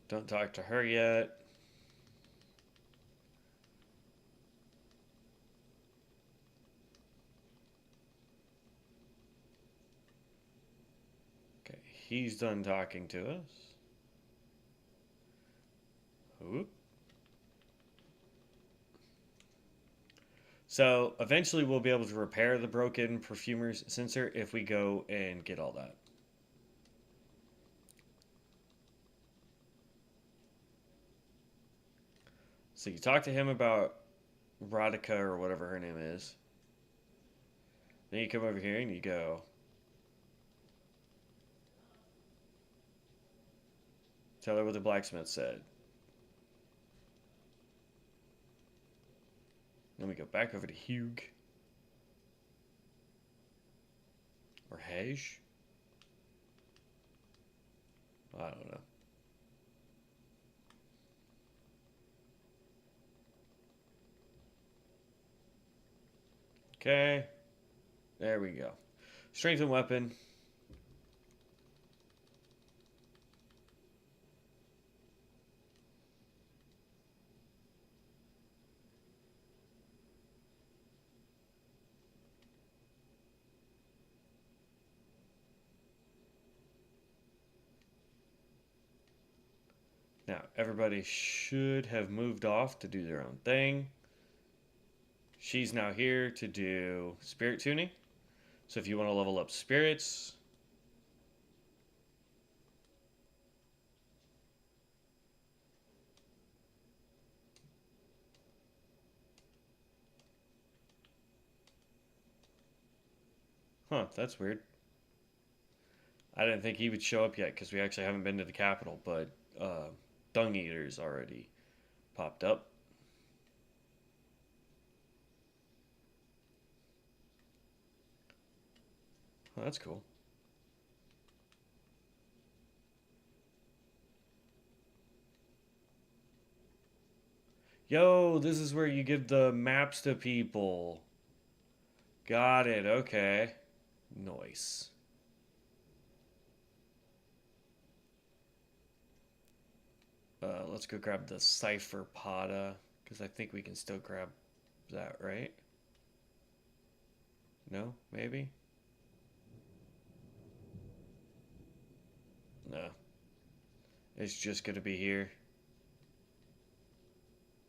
Don't talk to her yet. Okay, he's done talking to us. Oop. So eventually we'll be able to repair the broken perfumer's sensor if we go and get all that. So you talk to him about Radhika or whatever her name is. Then you come over here and you go, tell her what the blacksmith said. Then we go back over to Hugh. Or Hej. I don't know. Okay. There we go. Strengthen weapon. Now, everybody should have moved off to do their own thing. She's now here to do spirit tuning. So if you want to level up spirits, huh, that's weird. I didn't think he would show up yet because we actually haven't been to the capital, but Dung Eater's already popped up. Oh, that's cool. Yo, this is where you give the maps to people. Got it, okay. Nice. Let's go grab the Cipher Pada, because I think we can still grab that, right? No? Maybe? No. It's just gonna be here.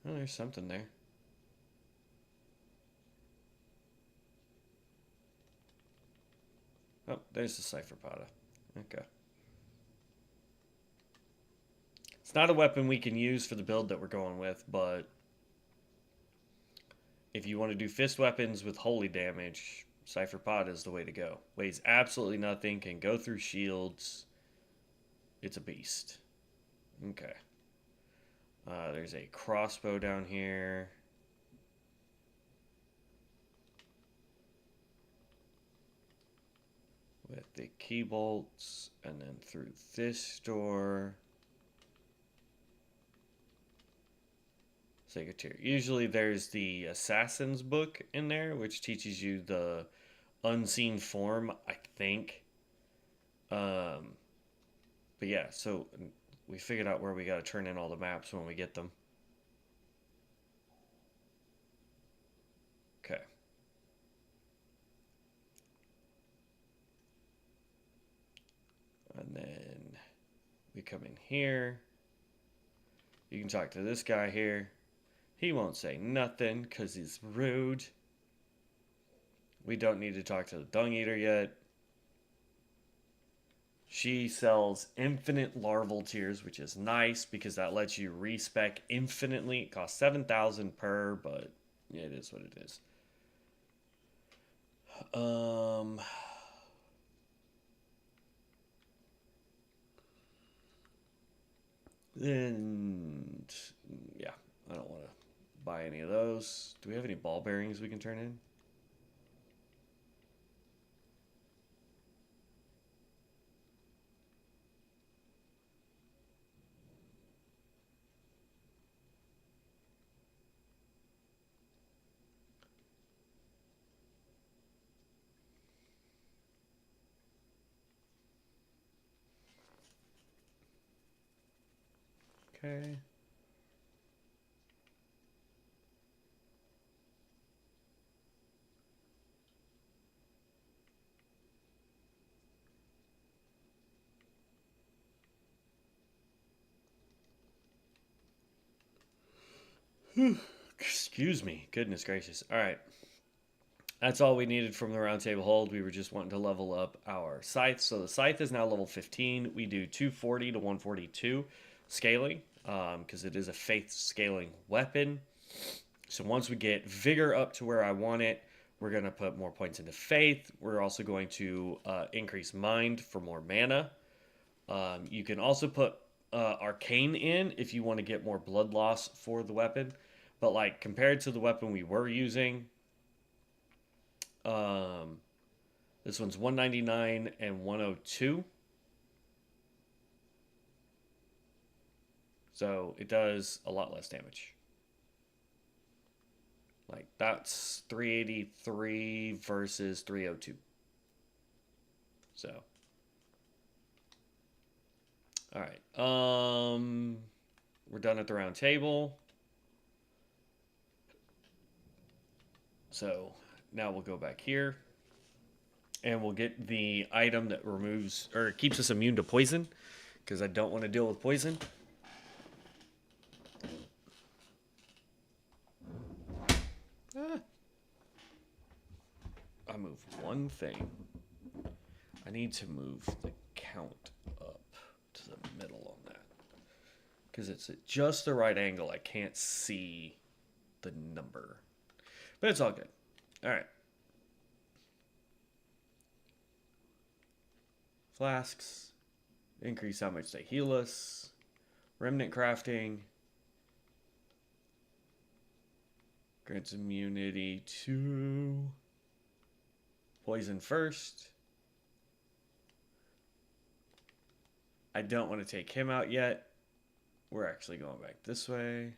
Oh, there's something there. Oh, there's the Cipher Pada. Okay. It's not a weapon we can use for the build that we're going with, but if you want to do fist weapons with holy damage, Cipher Pod is the way to go. Weighs absolutely nothing, can go through shields. It's a beast. Okay. There's a crossbow down here. With the key bolts, and then through this door. Secretary. Usually there's the Assassin's Book in there, which teaches you the unseen form, I think. But yeah, so we figured out where we got to turn in all the maps when we get them. Okay. And then we come in here. You can talk to this guy here. He won't say nothing because he's rude. We don't need to talk to the Dung Eater yet. She sells infinite larval tears, which is nice because that lets you respec infinitely. It costs 7,000 per, but it is what it is. And yeah, I don't want to buy any of those. Do we have any ball bearings we can turn in? Okay. Excuse me. Goodness gracious. All right. That's all we needed from the roundtable hold. We were just wanting to level up our scythe. So the scythe is now level 15. We do 240 to 142 scaling because it is a faith scaling weapon. So once we get vigor up to where I want it, we're going to put more points into faith. We're also going to increase mind for more mana. You can also put arcane in if you want to get more blood loss for the weapon. But like compared to the weapon we were using, um, this one's 199 and 102. So it does a lot less damage. Like that's 383 versus 302. So all right. We're done at the round table. So now we'll go back here and we'll get the item that removes or keeps us immune to poison because I don't want to deal with poison. I move one thing. I need to move the count up to the middle on that because it's at just the right angle. I can't see the number, but it's all good. All right. Flasks. Increase how much they heal us. Remnant crafting. Grants immunity to poison first. I don't want to take him out yet. We're actually going back this way.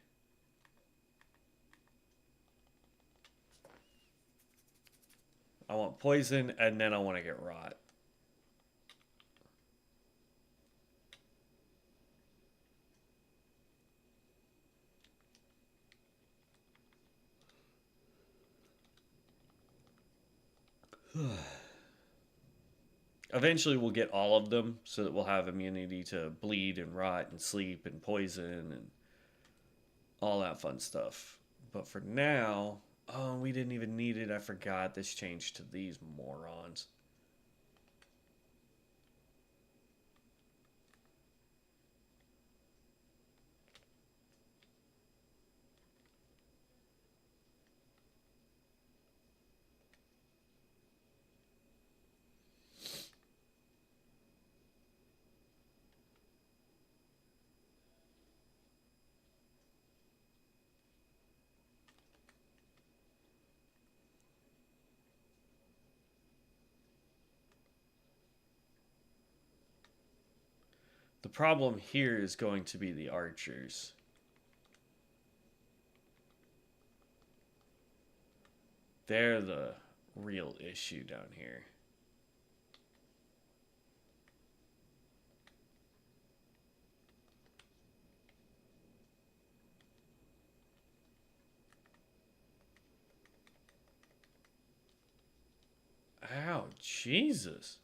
I want poison and then I want to get rot. Eventually we'll get all of them so that we'll have immunity to bleed and rot and sleep and poison and all that fun stuff. But for now, oh, we didn't even need it. I forgot this changed to these morons. The problem here is going to be the archers. They're the real issue down here. Ow, Jesus.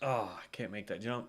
Oh, I can't make that jump.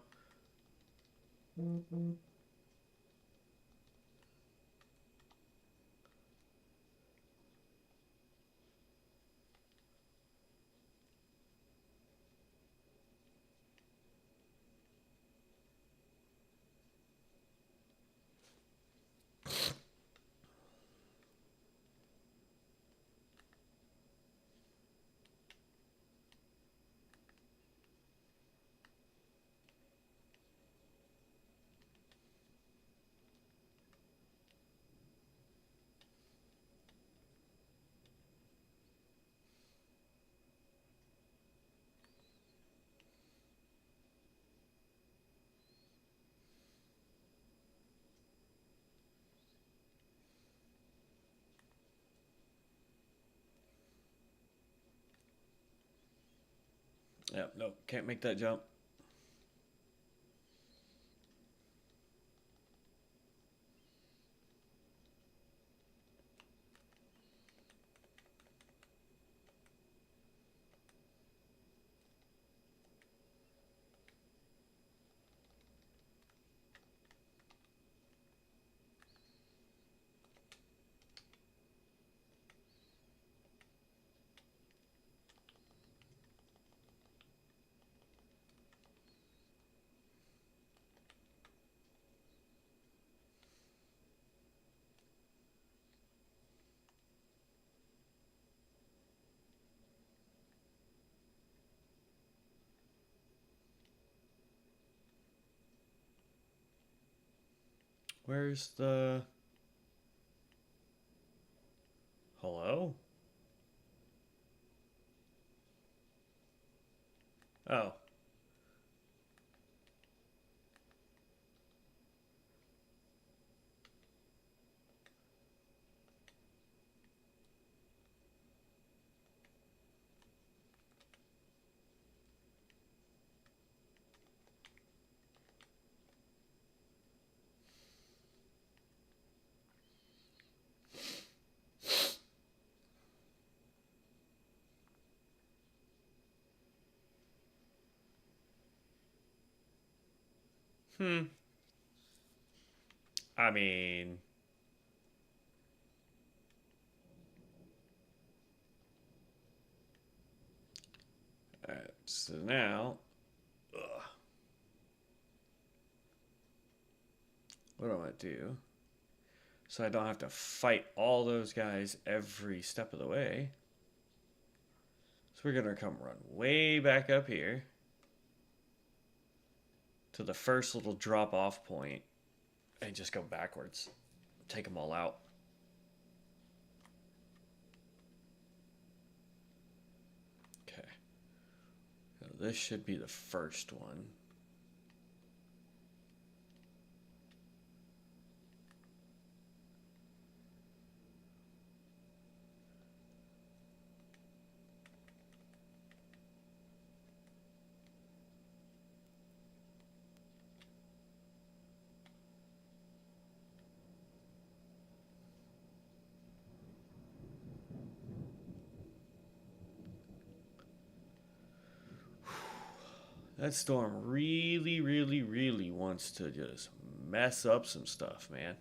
Yep, nope, can't make that jump. Where's the... Hello? Oh. Hmm. I mean... Alright, so now... Ugh, what do I want to do? So I don't have to fight all those guys every step of the way. So we're going to come run way back up here to the first little drop off point and just go backwards. Take them all out. Okay. So this should be the first one. That storm really, really, really wants to just mess up some stuff, man.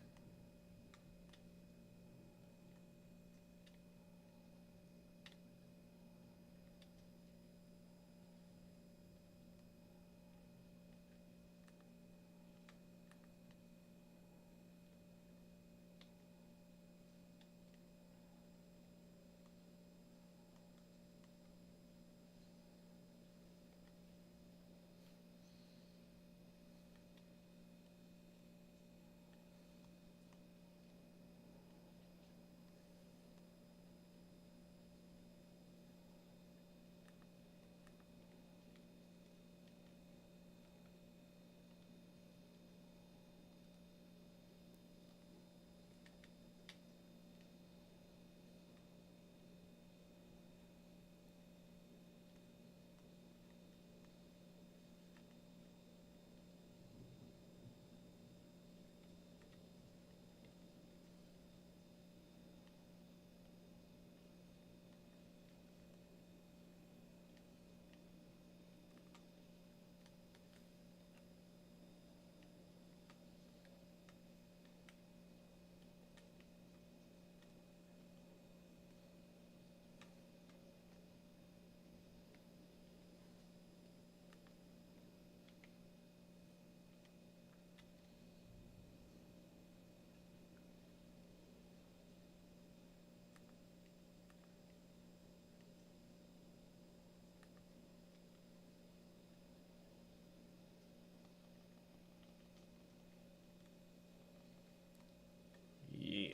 Yeah.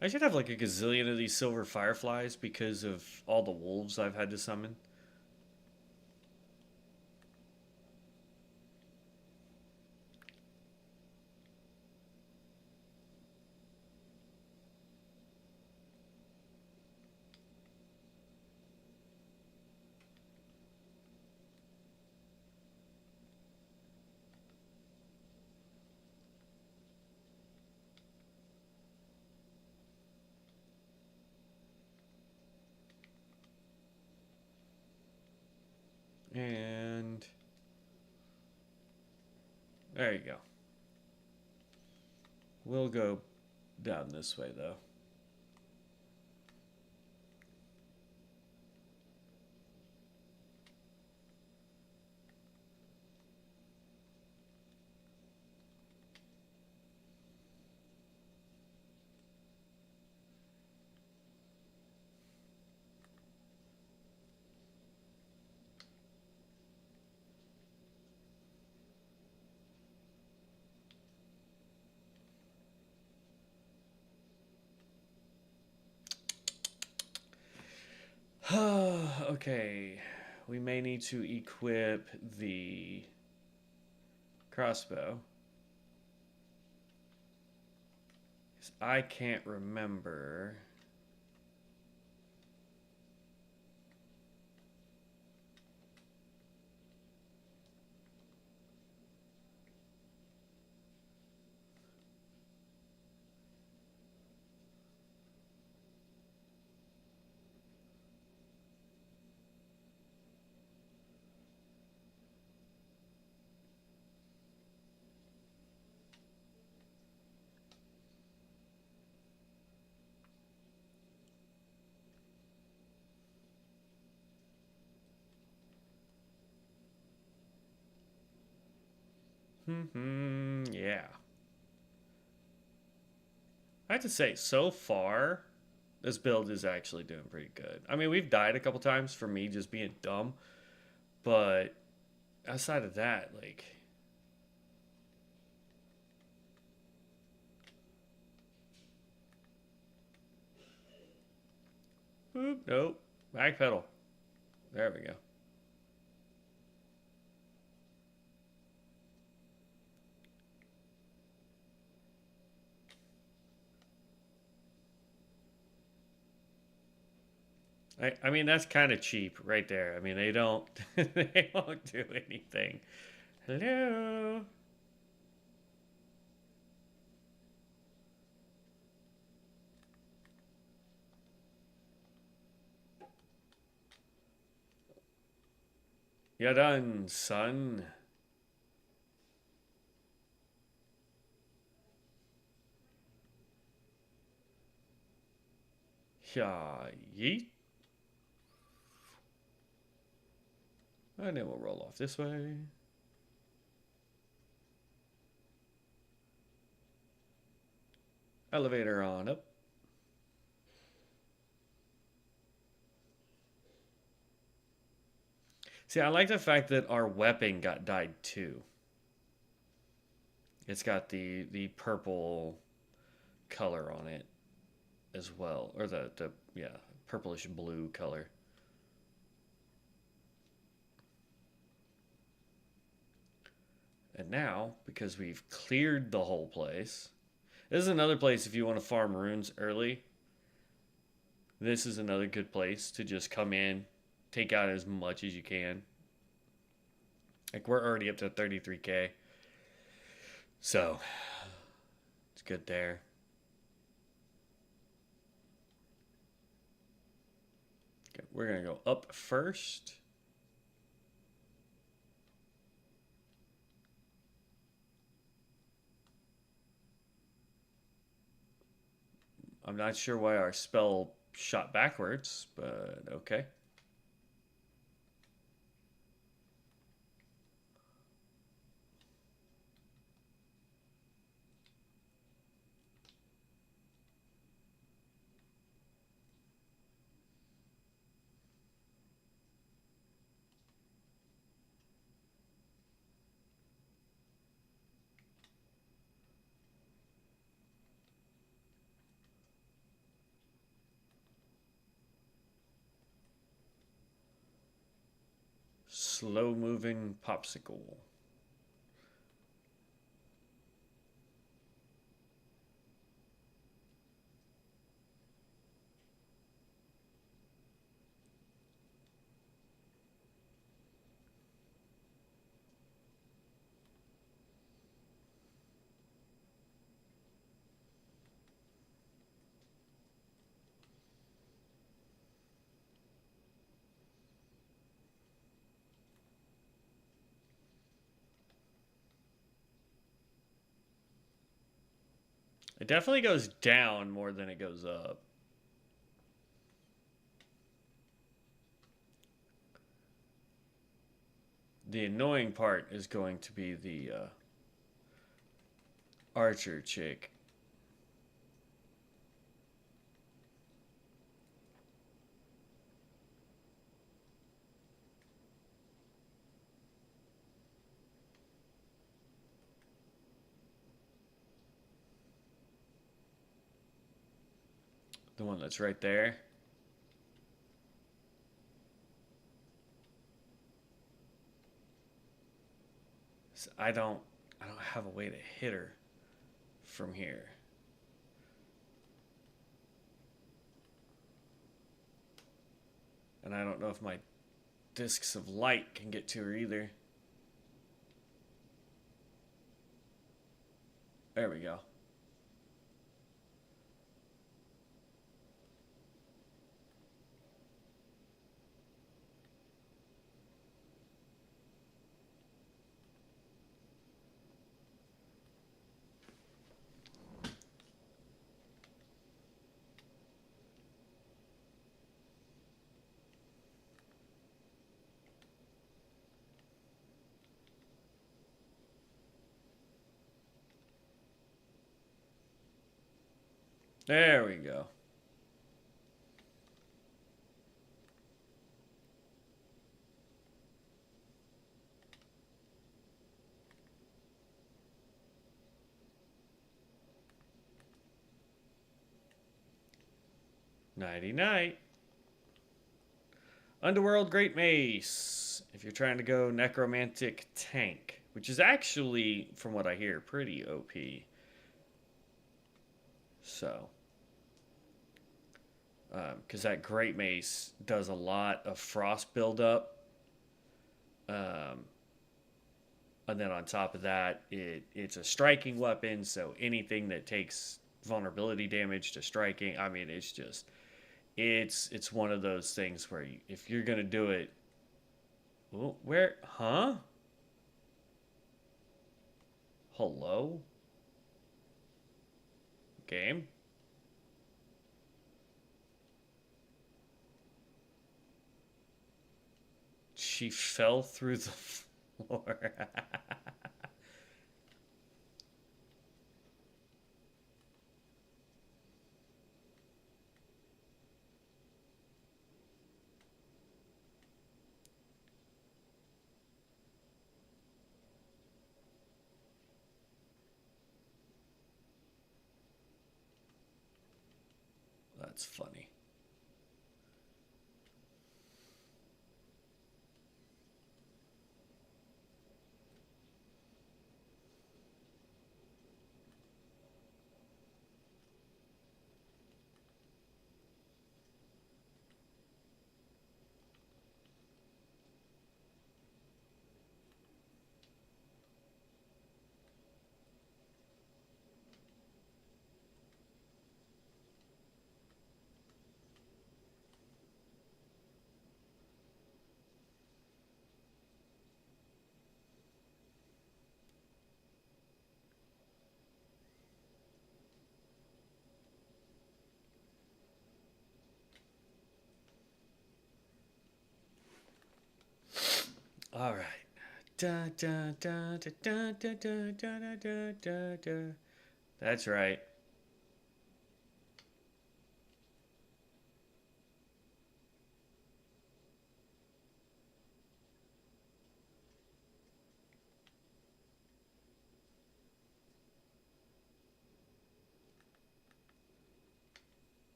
I should have like a gazillion of these silver fireflies because of all the wolves I've had to summon. And there you go. We'll go down this way though. Okay, we may need to equip the crossbow. 'Cause I can't remember. Yeah. I have to say, so far, this build is actually doing pretty good. I mean, we've died a couple times for me just being dumb, but outside of that, like, boop, nope, backpedal. There we go. I mean, that's kind of cheap right there. I mean, they don't, they won't do anything. Hello. You done, son. Yeah, yeet. And then we'll roll off this way. Elevator on up. See, I like the fact that our weapon got dyed too. It's got the purple color on it as well, or the yeah, purplish blue color. And now, because we've cleared the whole place, this is another place if you want to farm runes early. This is another good place to just come in, take out as much as you can. Like, we're already up to 33k. So, it's good there. Okay, we're going to go up first. I'm not sure why our spell shot backwards, but okay. Slow moving popsicle. It definitely goes down more than it goes up. The annoying part is going to be the archer chick. The one that's right there. So I don't have a way to hit her from here. And I don't know if my discs of light can get to her either. There we go. There we go. Nighty night. Underworld Great Mace. If you're trying to go necromantic tank, which is actually, from what I hear, pretty OP. So, because that Great Mace does a lot of frost buildup. And then on top of that, it's a striking weapon, so anything that takes vulnerability damage to striking, I mean, it's just it's one of those things where if you're gonna do it Oh, where? Huh? Hello? Game? She fell through the floor. That's funny. All right. Da, da, da, da, da, da, da, da, da, da, da. That's right.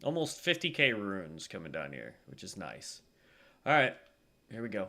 Almost 50k runes coming down here, which is nice. All right, here we go.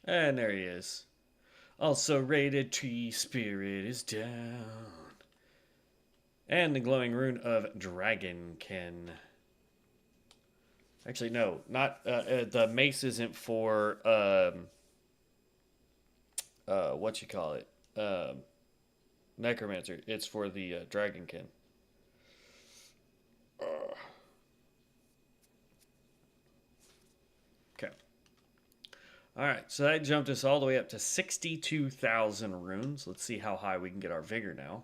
And there he is. Also rated tree spirit is down. And the glowing rune of Dragonkin. Actually, no, not the mace isn't for what you call it, necromancer. It's for the Dragonkin. Okay. All right, so that jumped us all the way up to 62,000 runes. Let's see how high we can get our vigor now.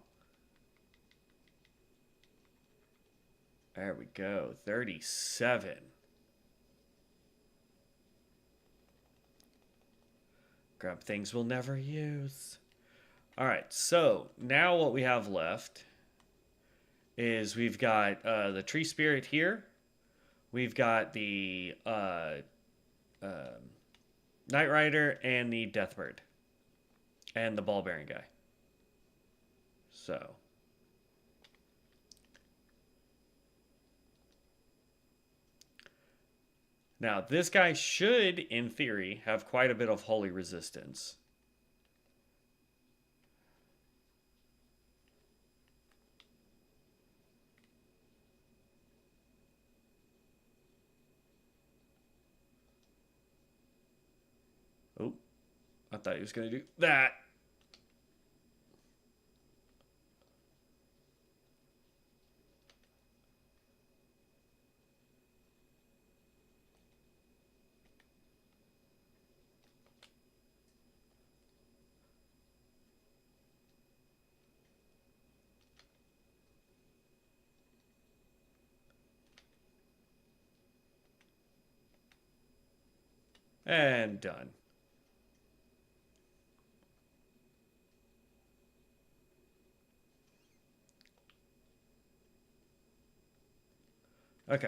There we go, 37. Grab things we'll never use. All right, so now what we have left is we've got the tree spirit here. We've got the Knight Rider and the Deathbird. And the ball bearing guy. So. Now, this guy should, in theory, have quite a bit of holy resistance. Oh, I thought he was going to do that. And done. Okay.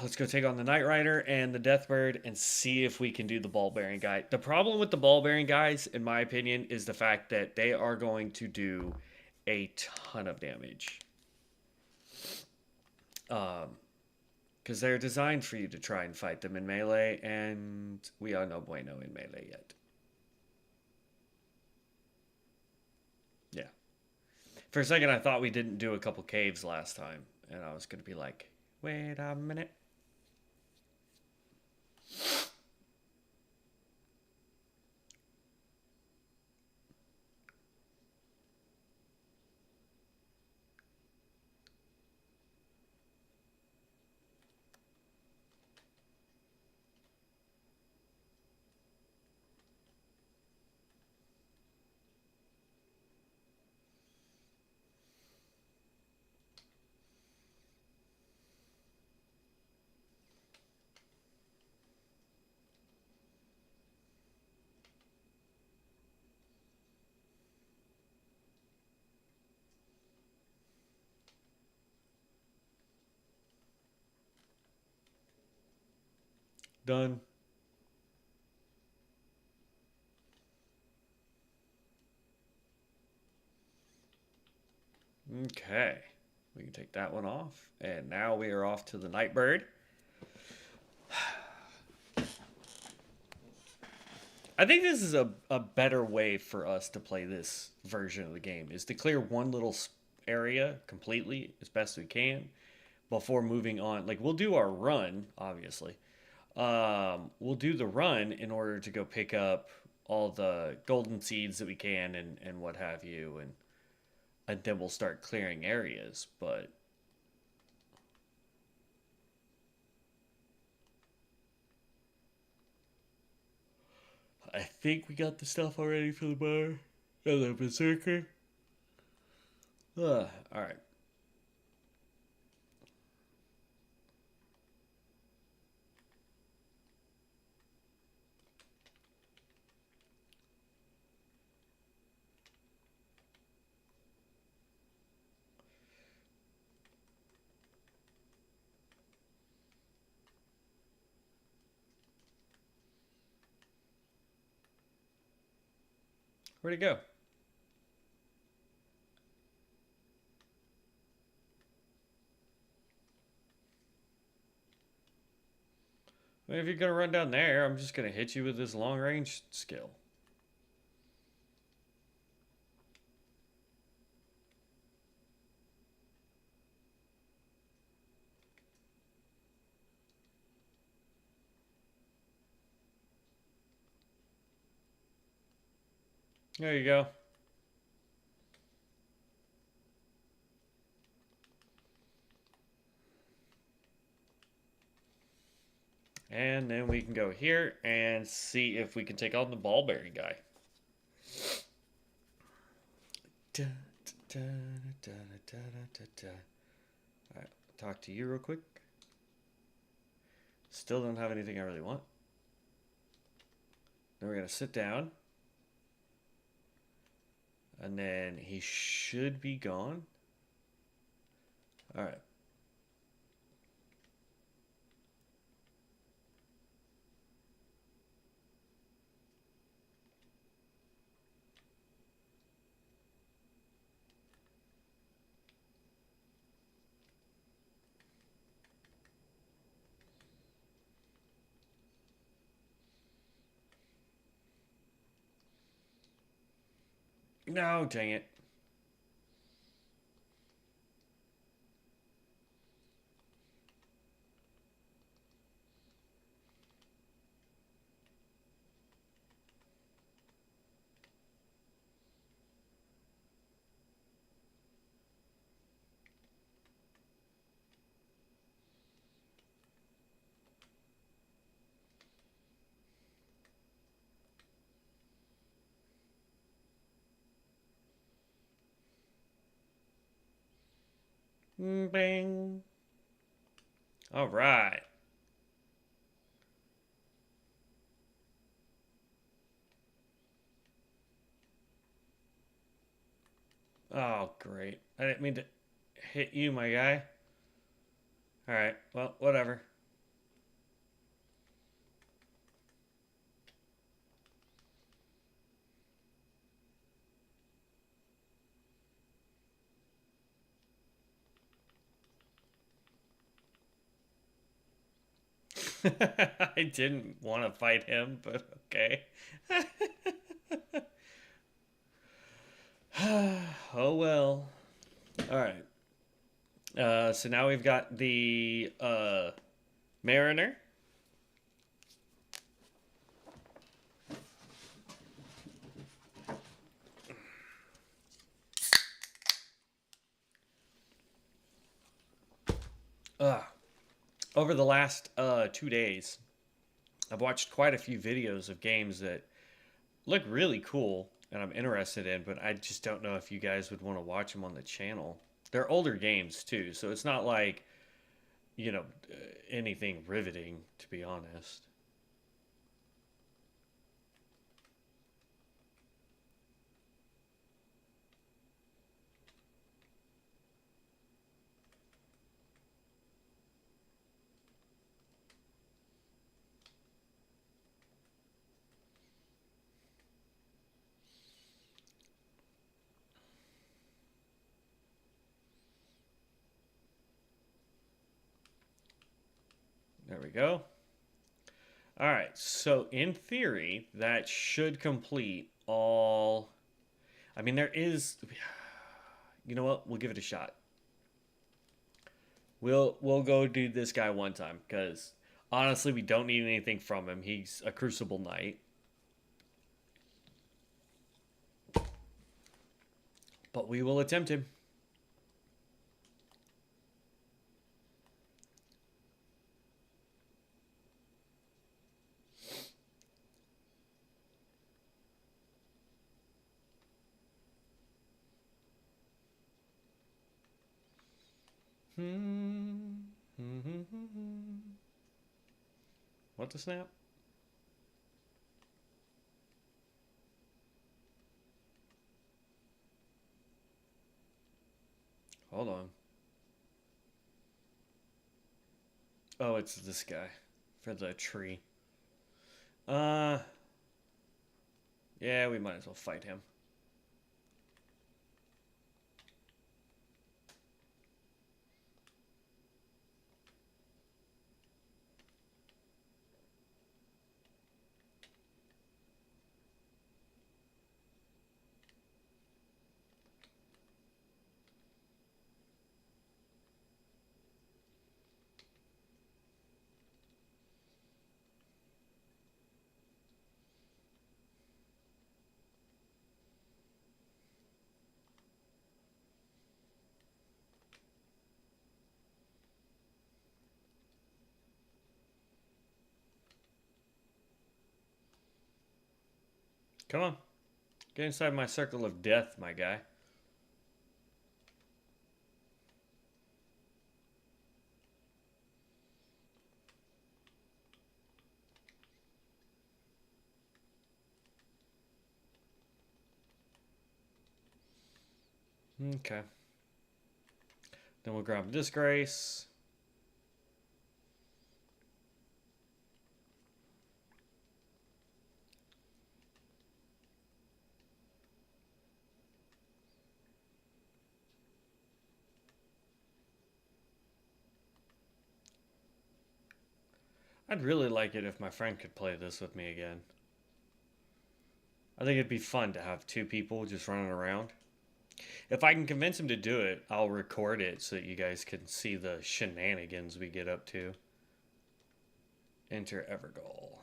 Let's go take on the Knight Rider and the Deathbird and see if we can do the ball bearing guy. The problem with the ball bearing guys, in my opinion, is the fact that they are going to do a ton of damage. Because they're designed for you to try and fight them in melee, and we are no bueno in melee yet. Yeah. For a second, I thought we didn't do a couple caves last time, and I was going to be like, wait a minute. Done. Okay. We can take that one off. And now we are off to the Nightbird. I think this is a better way for us to play this version of the game is to clear one little area completely as best we can before moving on. Like we'll do our run, obviously. We'll do the run in order to go pick up all the golden seeds that we can and what have you, and then we'll start clearing areas. But I think we got the stuff already for the bar. And the berserker. All right. Where'd it go? I mean, if you're gonna run down there, I'm just gonna hit you with this long range skill. There you go. And then we can go here and see if we can take on the ball bearing guy. Alright, talk to you real quick. Still don't have anything I really want. Then we're going to sit down. And then he should be gone. Alright. No, dang it. Bang. All right. Oh, great. I didn't mean to hit you, my guy. Alright, well, whatever. I didn't want to fight him, but okay. Oh well. Alright. So now we've got the Mariner. Uh, over the last 2 days, I've watched quite a few videos of games that look really cool and I'm interested in, but I just don't know if you guys would want to watch them on the channel. They're older games too, so it's not like, you know, anything riveting, to be honest. There we go. All right, so in theory, that should complete all. I mean, there is. You know what? We'll give it a shot. We'll go do this guy one time because honestly, we don't need anything from him. He's a Crucible Knight, but we will attempt him. What the snap? Hold on. Oh, it's this guy for the tree. Uh, yeah, we might as well fight him. Come on, get inside my circle of death, my guy. Okay. Then we'll grab Disgrace. I'd really like it if my friend could play this with me again. I think it'd be fun to have two people just running around. If I can convince him to do it, I'll record it so that you guys can see the shenanigans we get up to. Enter Evergall.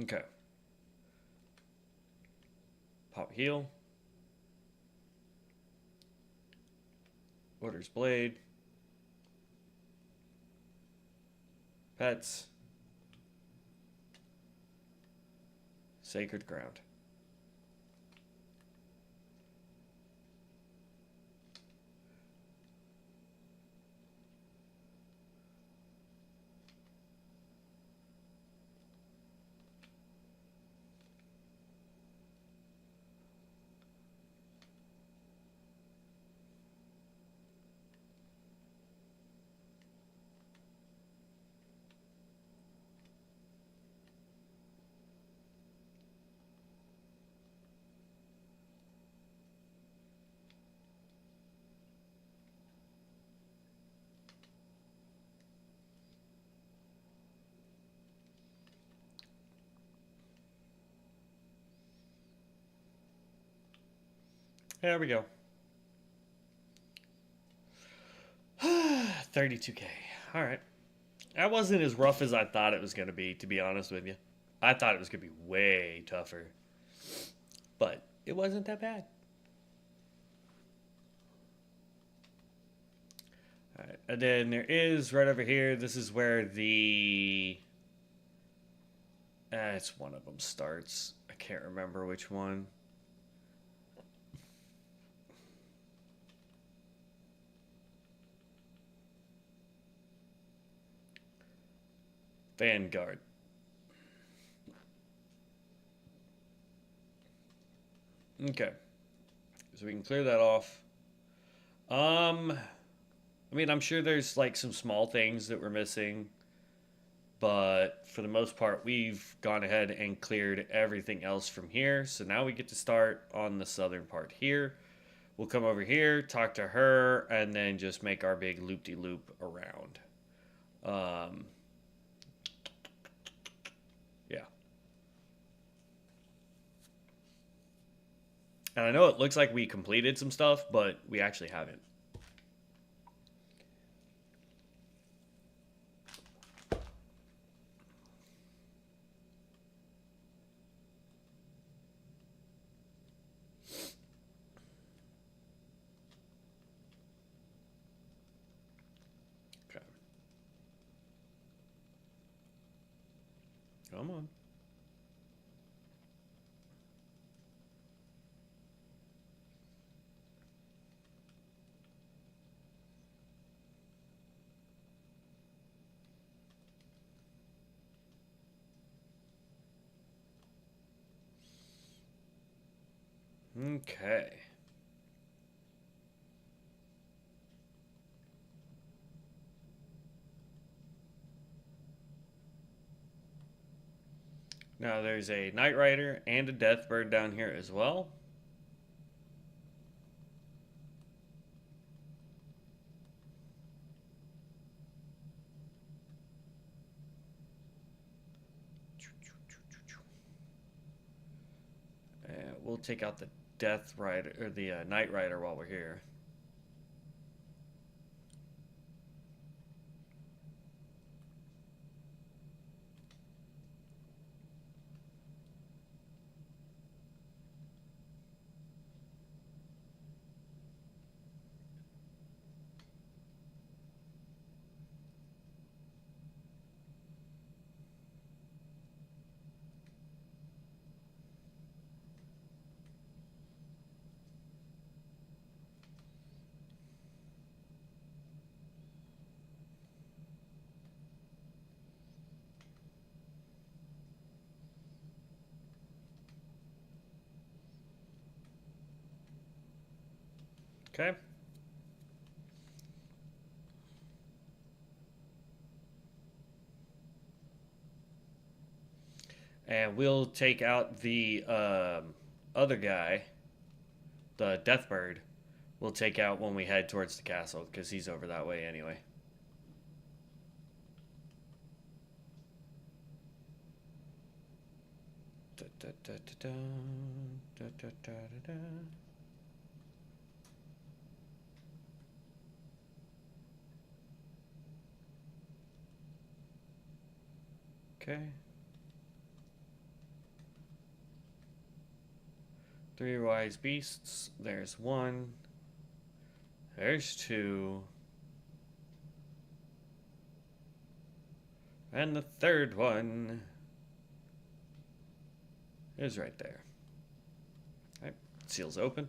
Okay. Pop heal. Orders blade. Pets. Sacred ground. There we go. 32K. All right. That wasn't as rough as I thought it was going to be honest with you. I thought it was going to be way tougher. But it wasn't that bad. All right. And then there is right over here. This is where the. It's one of them starts. I can't remember which one. Vanguard. Okay. So we can clear that off. I mean, I'm sure there's like some small things that we're missing, but for the most part, we've gone ahead and cleared everything else from here. So now we get to start on the southern part here. We'll come over here, talk to her, and then just make our big loop-de-loop around. Yeah. And I know it looks like we completed some stuff, but we actually haven't. Okay. Come on. Okay. Now there's a Night Rider and a Deathbird down here as well. We'll take out the Death Rider or the Night Rider while we're here. Okay. And we'll take out the other guy, the Deathbird. We'll take out when we head towards the castle because he's over that way anyway. Da, da, da, da, da, da, da, da, da. Okay. 3 wise beasts. There's 1. There's 2. And the third one is right there. Okay. Seal's open.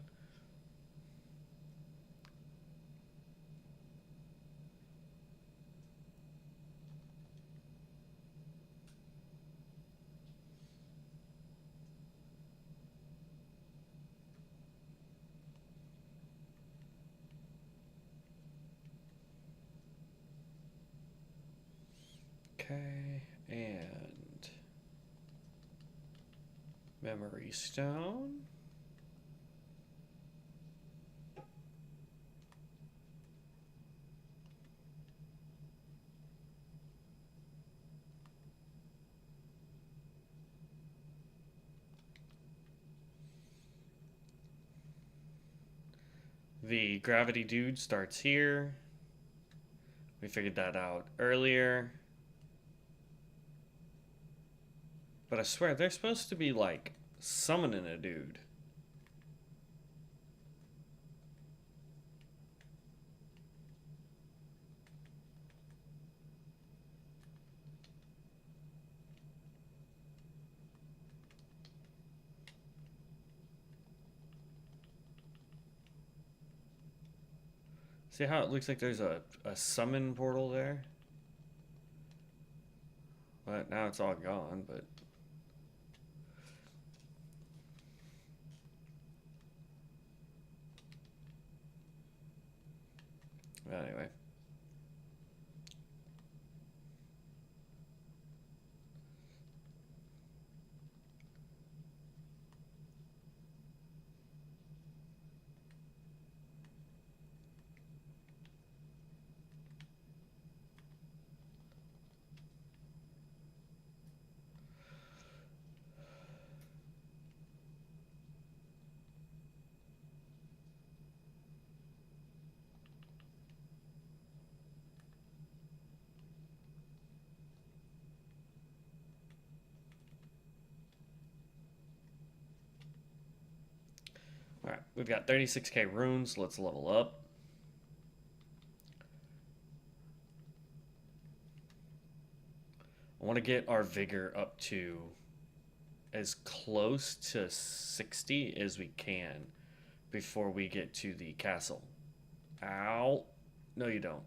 Okay, and memory stone. The gravity dude starts here. We figured that out earlier. But I swear, they're supposed to be, like, summoning a dude. See how it looks like there's a summon portal there? But now it's all gone, but... Anyway. Alright, we've got 36k runes. Let's level up. I want to get our vigor up to as close to 60 as we can before we get to the castle. Ow. No, you don't.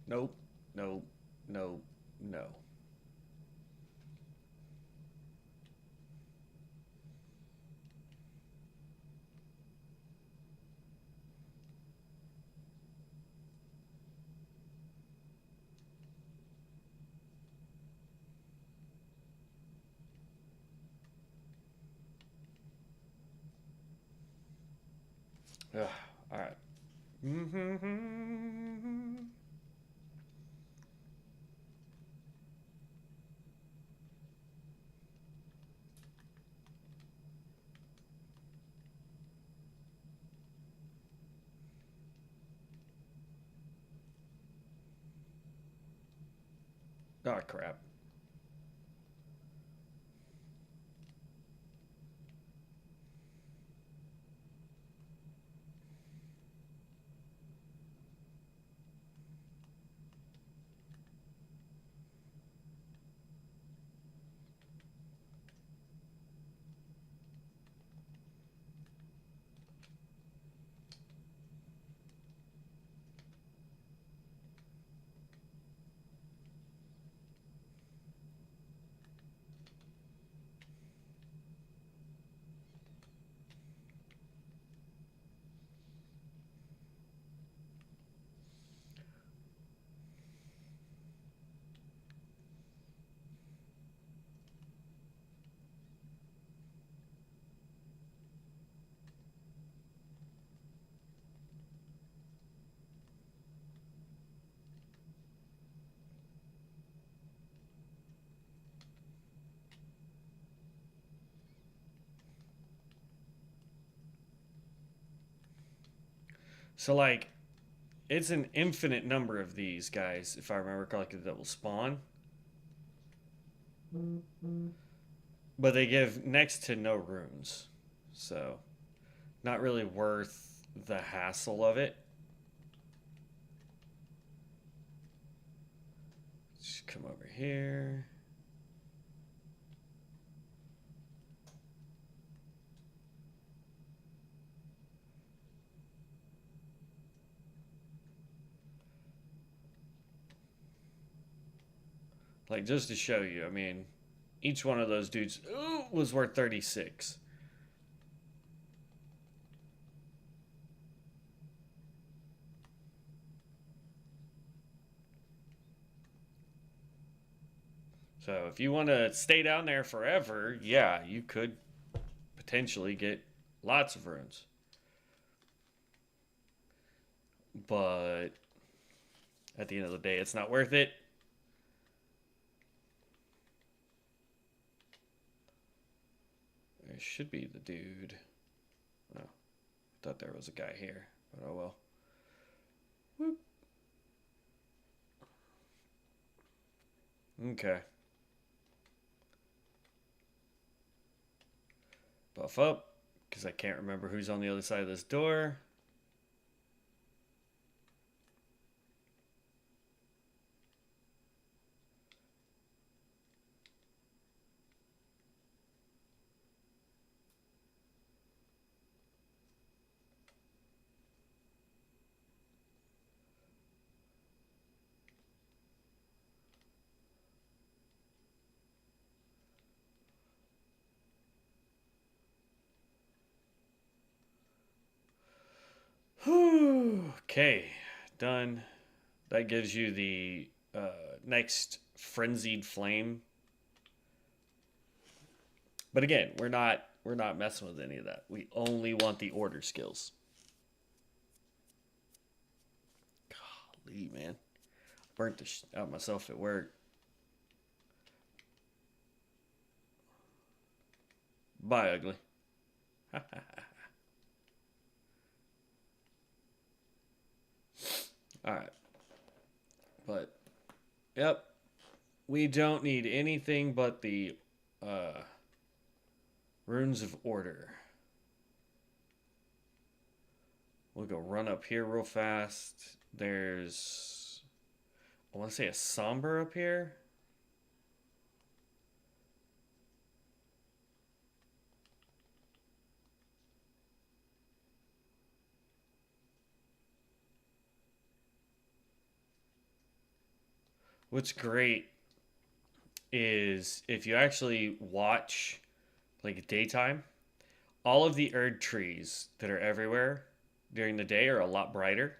Nope. Nope. Nope. No. Ugh. All right. Oh, crap. So, like, it's an infinite number of these guys, if I remember correctly, that will spawn. But they give next to no runes. So, not really worth the hassle of it. Just come over here. Like, just to show you, I mean, each one of those dudes was worth 36. So if you want to stay down there forever, yeah, you could potentially get lots of runes. But at the end of the day, it's not worth it. There should be the dude. Oh, I thought there was a guy here, but oh well. Whoop. Okay. Buff up, because I can't remember who's on the other side of this door. Okay, done. That gives you the next frenzied flame. But again, we're not messing with any of that. We only want the order skills. Golly, man, burnt the out myself at work. Bye, ugly. All right, but yep, we don't need anything but the runes of order. We'll go run up here real fast. There's, I want to say a somber up here. What's great is if you actually watch like daytime, all of the Erd trees that are everywhere during the day are a lot brighter,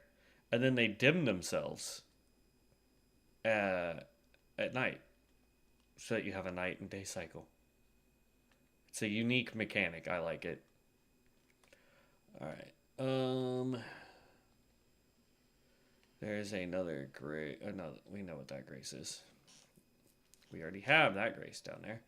and then they dim themselves uh, at night so that you have a night and day cycle. It's a unique mechanic. I like it. All right. There's another grace. Another. We know what that grace is. We already have that grace down there.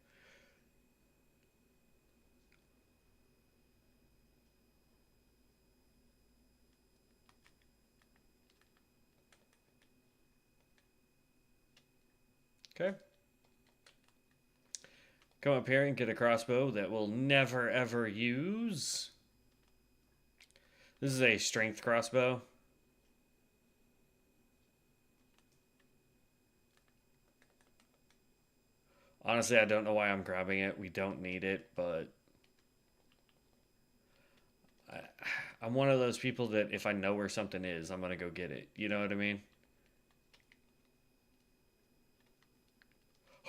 Okay. Come up here and get a crossbow that we'll never ever use. This is a strength crossbow. Honestly, I don't know why I'm grabbing it. We don't need it, but I'm one of those people that if I know where something is, I'm going to go get it. You know what I mean?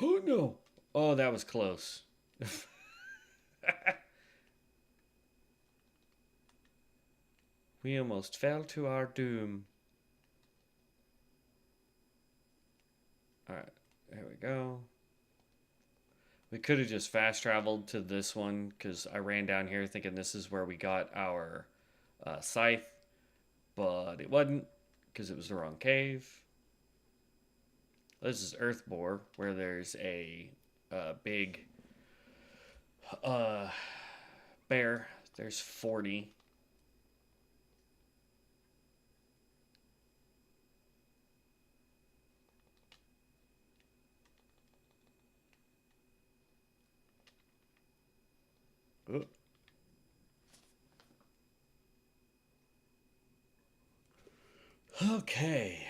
Oh, no. Oh, that was close. We almost fell to our doom. Alright, there we go. We could have just fast traveled to this one because I ran down here thinking this is where we got our scythe, but it wasn't because it was the wrong cave. This is Earthbore, where there's a big bear. There's 40. Ooh. Okay.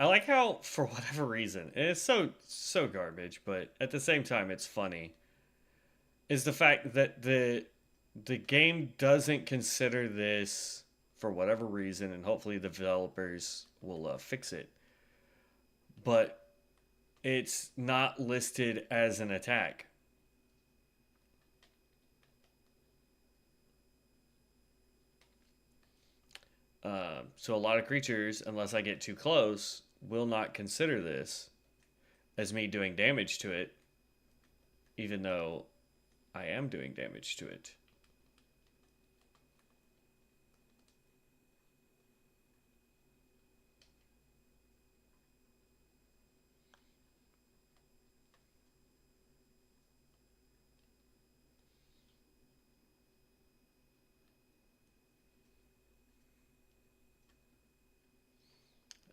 I like how, for whatever reason, and it's so garbage, but at the same time, it's funny. Is the fact that the game doesn't consider this for whatever reason, and hopefully the developers will fix it. But it's not listed as an attack. So a lot of creatures, unless I get too close, will not consider this as me doing damage to it, even though I am doing damage to it.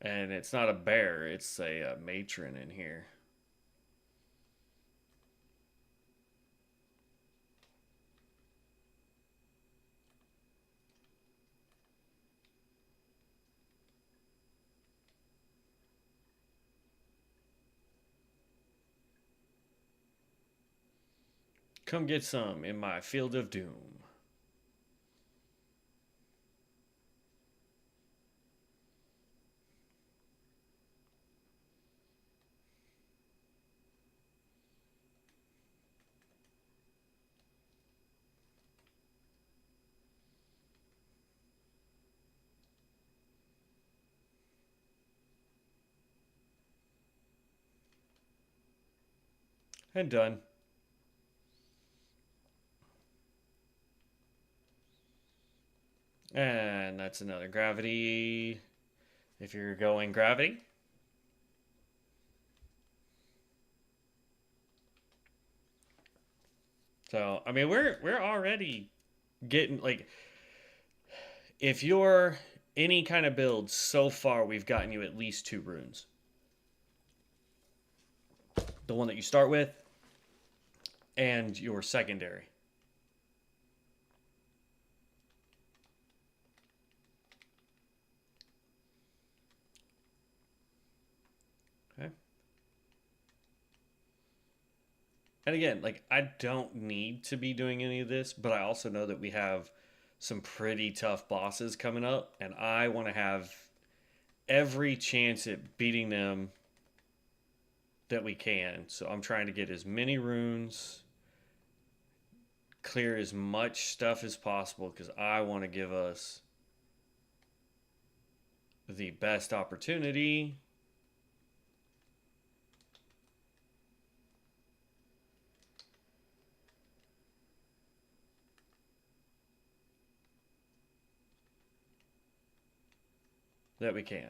And it's not a bear, it's a matron in here. Come get some in my field of doom. And done. And that's another gravity. If you're going gravity. So I mean we're already getting like if you're any kind of build so far we've gotten you at least 2 runes. The one that you start with and your secondary. Okay. And again, like I don't need to be doing any of this, but I also know that we have some pretty tough bosses coming up, and I want to have every chance at beating them that we can. So I'm trying to get as many runes, clear as much stuff as possible because I want to give us the best opportunity that we can.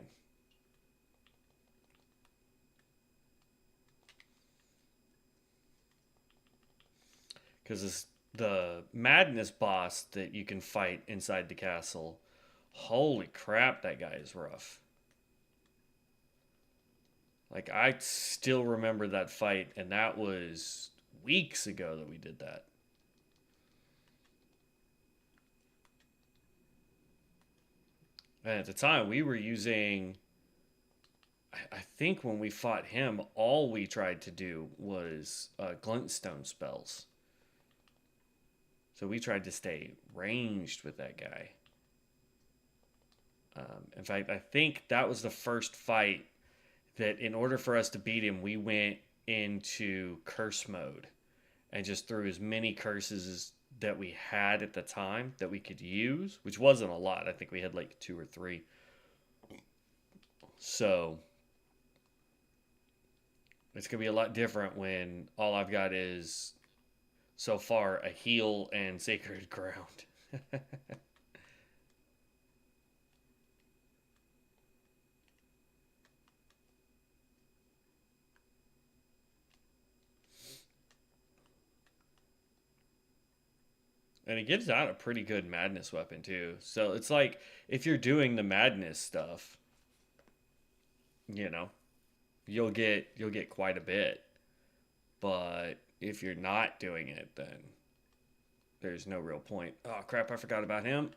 Because the madness boss that you can fight inside the castle, holy crap, that guy is rough. Like, I still remember that fight, and that was weeks ago that we did that. And at the time, we were using. I think when we fought him, all we tried to do was glintstone spells. So we tried to stay ranged with that guy. In fact, I think that was the first fight that, in order for us to beat him, we went into curse mode and just threw as many curses as that we had at the time that we could use, which wasn't a lot. I think we had like 2 or 3. So it's gonna be a lot different when all I've got is so far a heal and sacred ground. And it gives out a pretty good madness weapon too. So it's like if you're doing the madness stuff, you know, you'll get quite a bit. But if you're not doing it, then there's no real point. Oh crap, I forgot about him.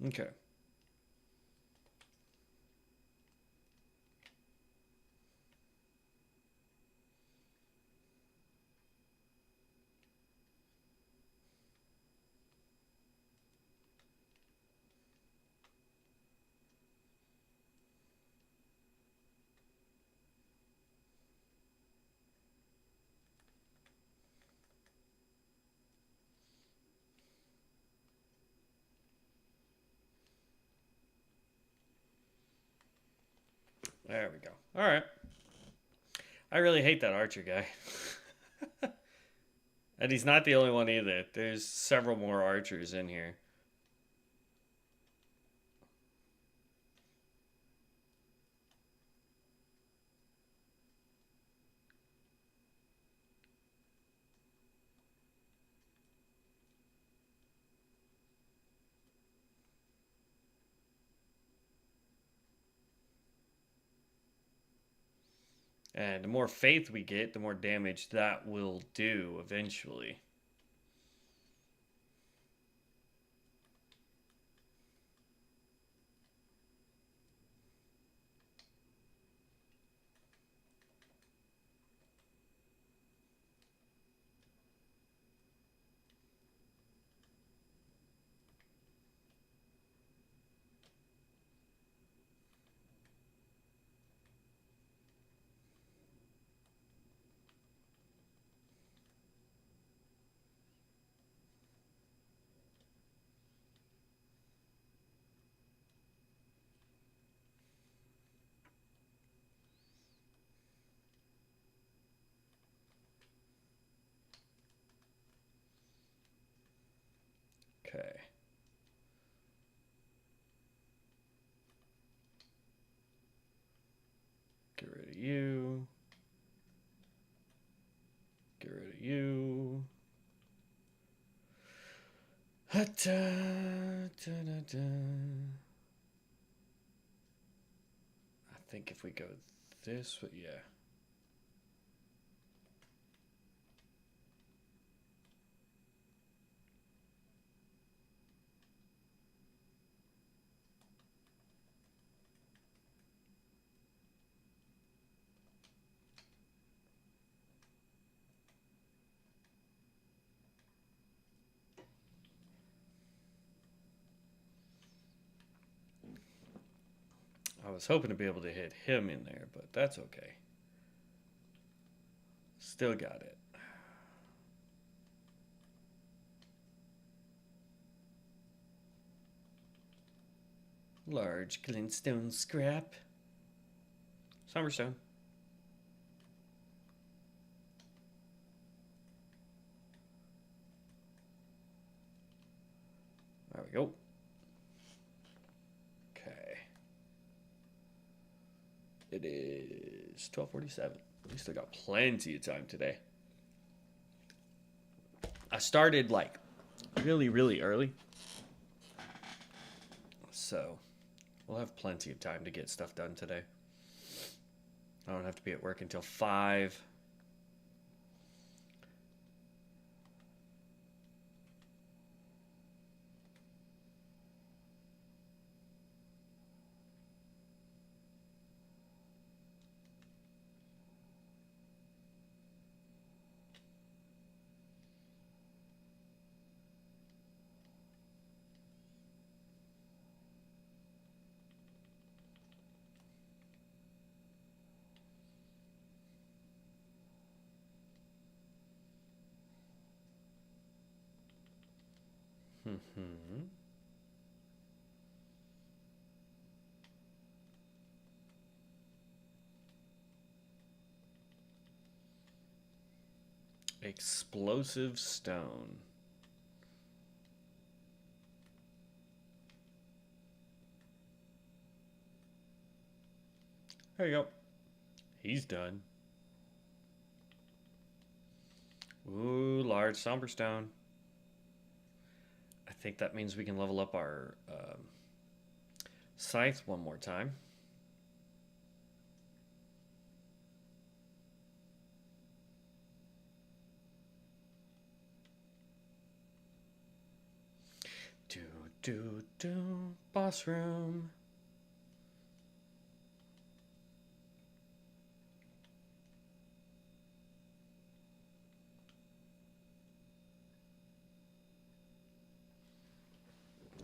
Okay. There we go. All right. I really hate that archer guy. And he's not the only one either. There's several more archers in here. And the more faith we get, the more damage that will do eventually. Okay. Get rid of you. Get rid of you. I think if we go this way, yeah. I was hoping to be able to hit him in there, but that's okay. Still got it. Large glintstone scrap. Summerstone. There we go. Okay. It is 12:47. We still got plenty of time today. I started like really early. So we'll have plenty of time to get stuff done today. I don't have to be at work until 5. Explosive stone. There you go. He's done. Ooh, large somber stone. I think that means we can level up our scythe one more time. Do. boss room.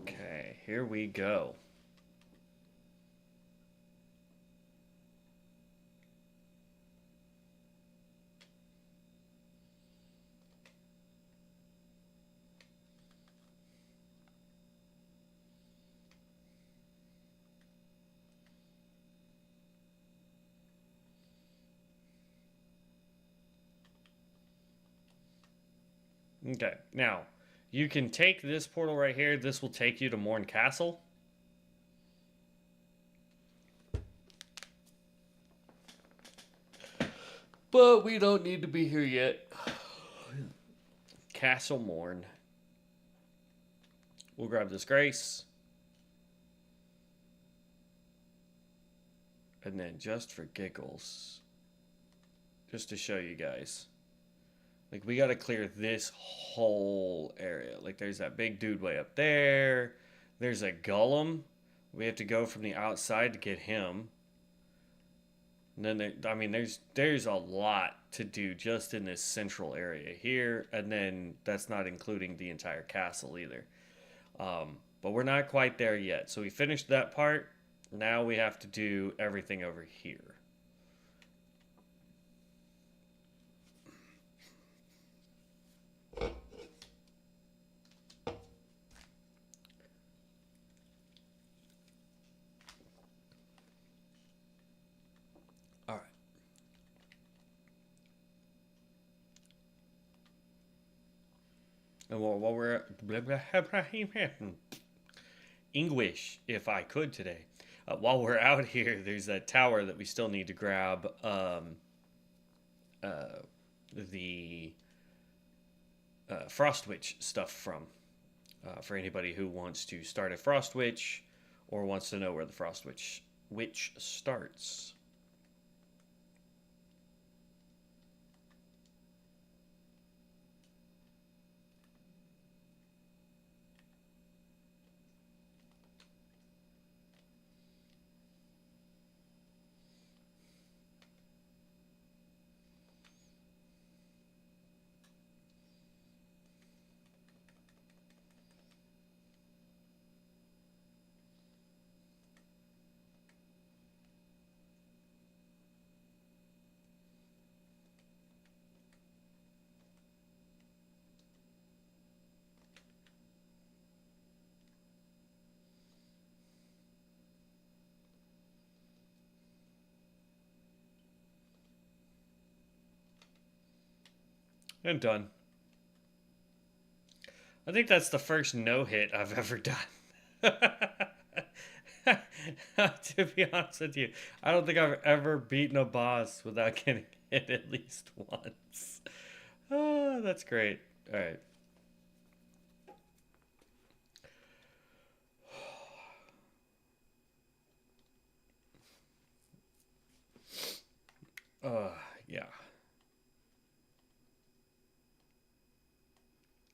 Okay, here we go. Okay, now you can take this portal right here. This will take you to Morn Castle. But we don't need to be here yet. Castle Morn. We'll grab this Grace. And then just for giggles, just to show you guys, like we got to clear this whole area. Like there's that big dude way up there. There's a golem. We have to go from the outside to get him. And then there's a lot to do just in this central area here, and then that's not including the entire castle either. But we're not quite there yet. So we finished that part. Now we have to do everything over here. All right. And while we're English, if I could today. While we're out here, there's that tower that we still need to grab the Frost Witch stuff from. For anybody who wants to start a Frost Witch or wants to know where the Frost Witch starts. And done. I think that's the first no-hit I've ever done. To be honest with you, I don't think I've ever beaten a boss without getting hit at least once. Oh, that's great. All right. Yeah.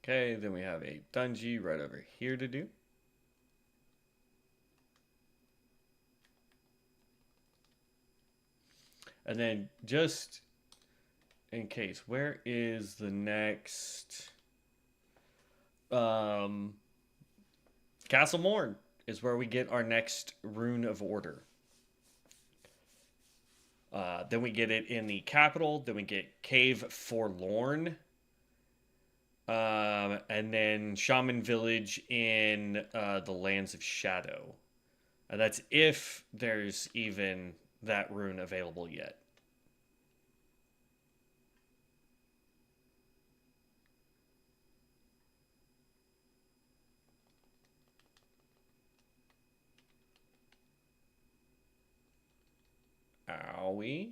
Okay, then we have a dungeon right over here to do. And then just in case, where is the next Castle Morn is where we get our next Rune of Order. Then we get it in the capital. Then we get Cave Forlorn. And then Shaman Village in the Lands of Shadow. That's if there's even that rune available yet. Owie.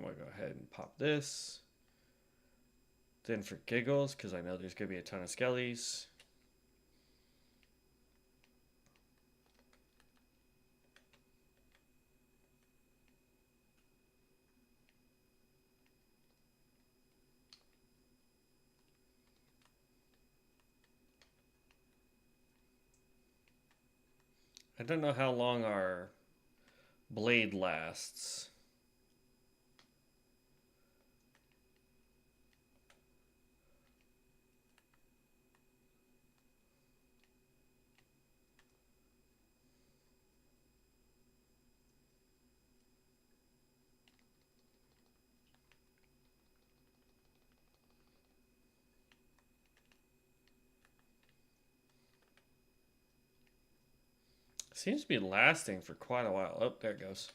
I'm going to go ahead and pop this. Then for giggles, because I know there's going to be a ton of skellies. I don't know how long our blade lasts. Seems to be lasting for quite a while. Oh, there it goes.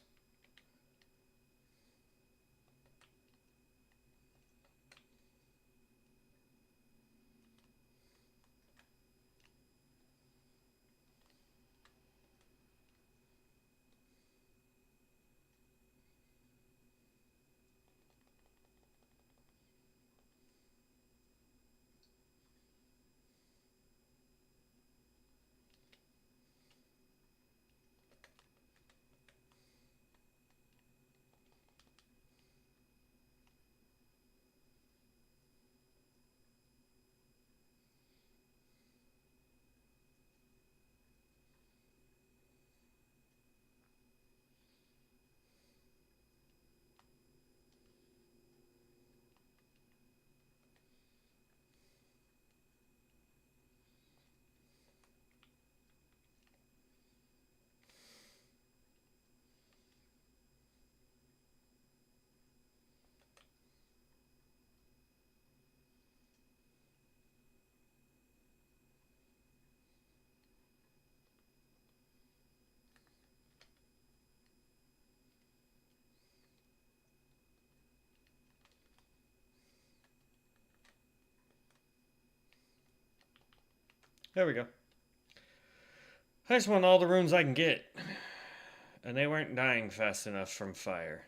There we go. I just want all the runes I can get. And they weren't dying fast enough from fire.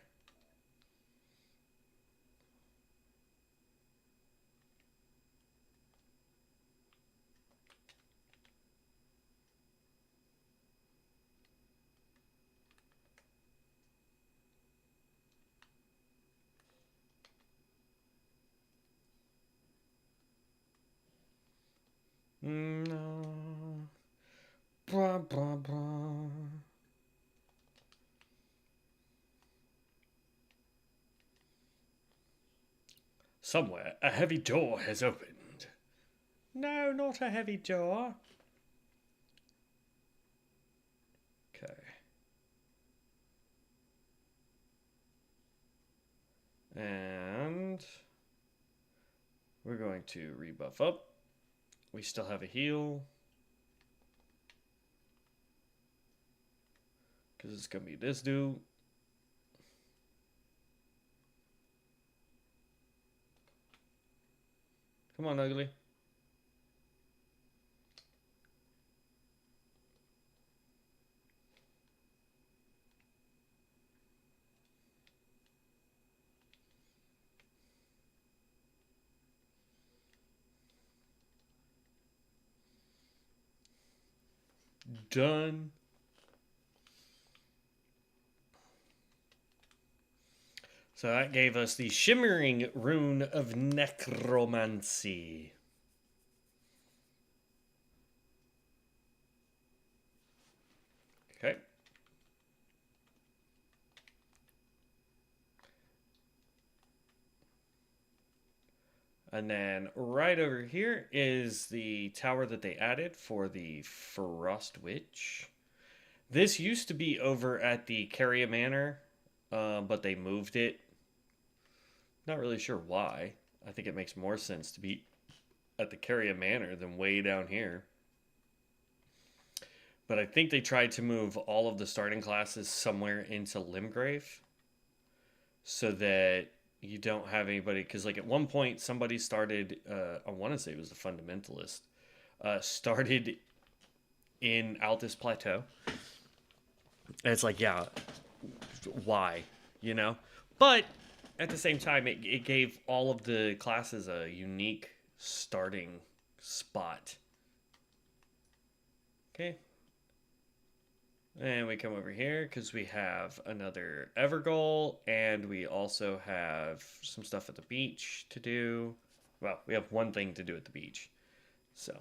No. Blah, blah, blah. Somewhere, a heavy door has opened. No, not a heavy door. Okay. And we're going to rebuff up. We still have a heal. Because it's going to be this dude. Come on, ugly. Done. So that gave us the Shimmering Rune of Necromancy. Okay. And then right over here is the tower that they added for the Frost Witch. This used to be over at the Carrier Manor, but they moved it. Not really sure why. I think it makes more sense to be at the Carrier Manor than way down here. But I think they tried to move all of the starting classes somewhere into Limgrave so that you don't have anybody. Because, like, at one point, somebody started, I want to say it was the Fundamentalist, started in Altus Plateau. And it's like, yeah, why? You know? But at the same time, it gave all of the classes a unique starting spot. Okay. And we come over here because we have another Evergoal, and we also have some stuff at the beach to do. Well, we have one thing to do at the beach. So.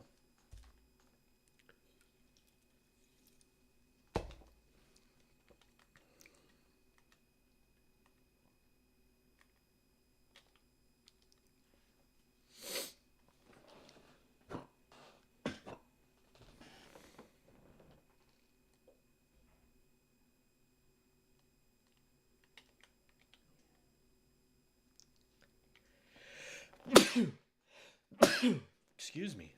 Excuse me.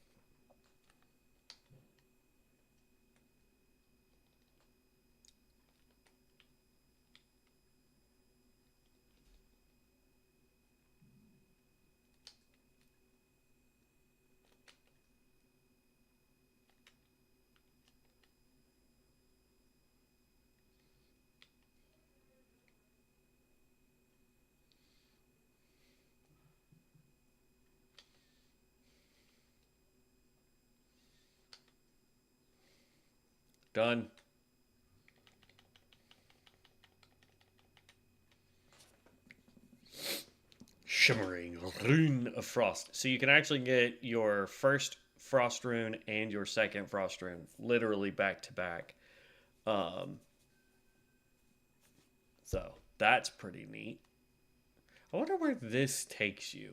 Done. Shimmering Rune of Frost. So you can actually get your first Frost Rune and your second Frost Rune literally back to back. Um, so that's pretty neat. I wonder where this takes you.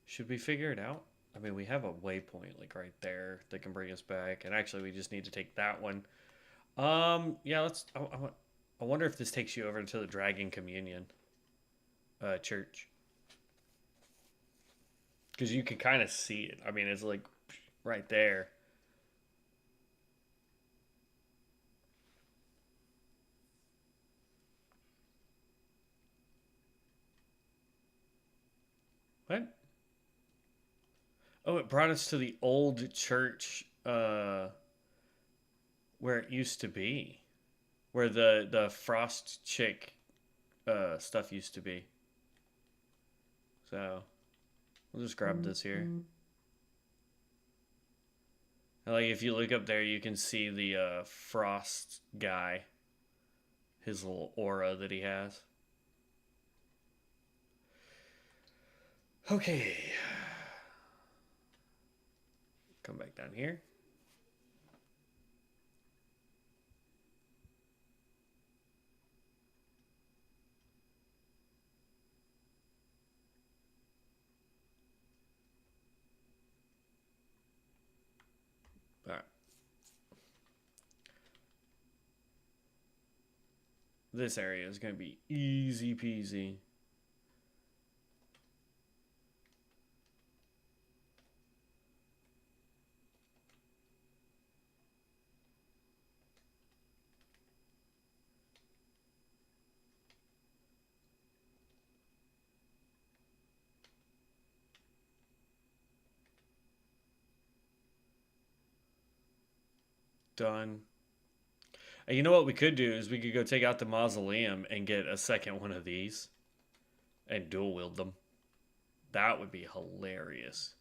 Should we figure it out? I mean, we have a waypoint like right there that can bring us back, and actually, we just need to take that one. Yeah, let's. I wonder if this takes you over to the Dragon Communion church, because you can kind of see it. I mean, it's like right there. What? Oh, it brought us to the old church where it used to be, where the frost chick stuff used to be. So we'll just grab this here. And like if you look up there, you can see the frost guy, his little aura that he has. Okay, come back down here. All right. This area is going to be easy peasy. Done. And you know what we could do is we could go take out the mausoleum and get a second one of these and dual wield them. That would be hilarious.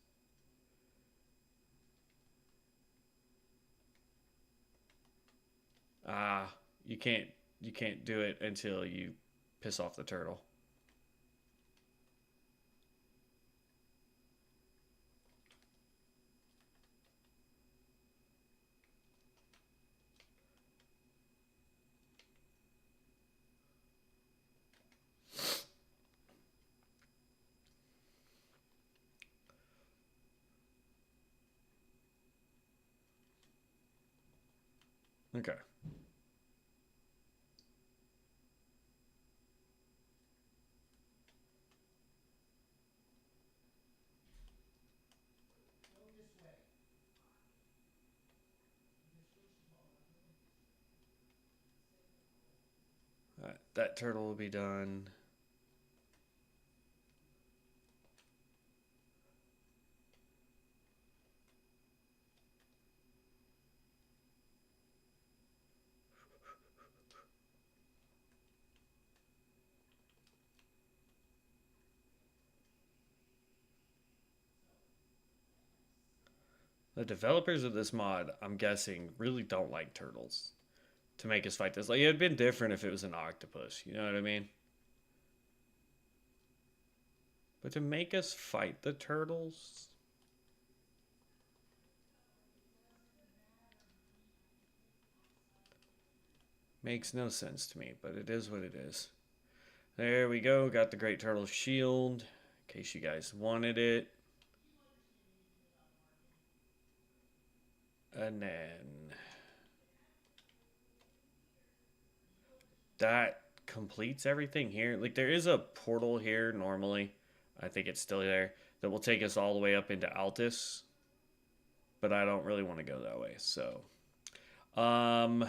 Ah, you can't do it until you piss off the turtle. Okay. All right, that turtle will be done. The developers of this mod, I'm guessing, really don't like turtles to make us fight this. Like, it'd been different if it was an octopus, you know what I mean? But to make us fight the turtles, makes no sense to me, but it is what it is. There we go. Got the Great Turtle Shield, in case you guys wanted it. And then that completes everything here. Like, there is a portal here normally. I think it's still there. That will take us all the way up into Altus. But I don't really want to go that way. So, um,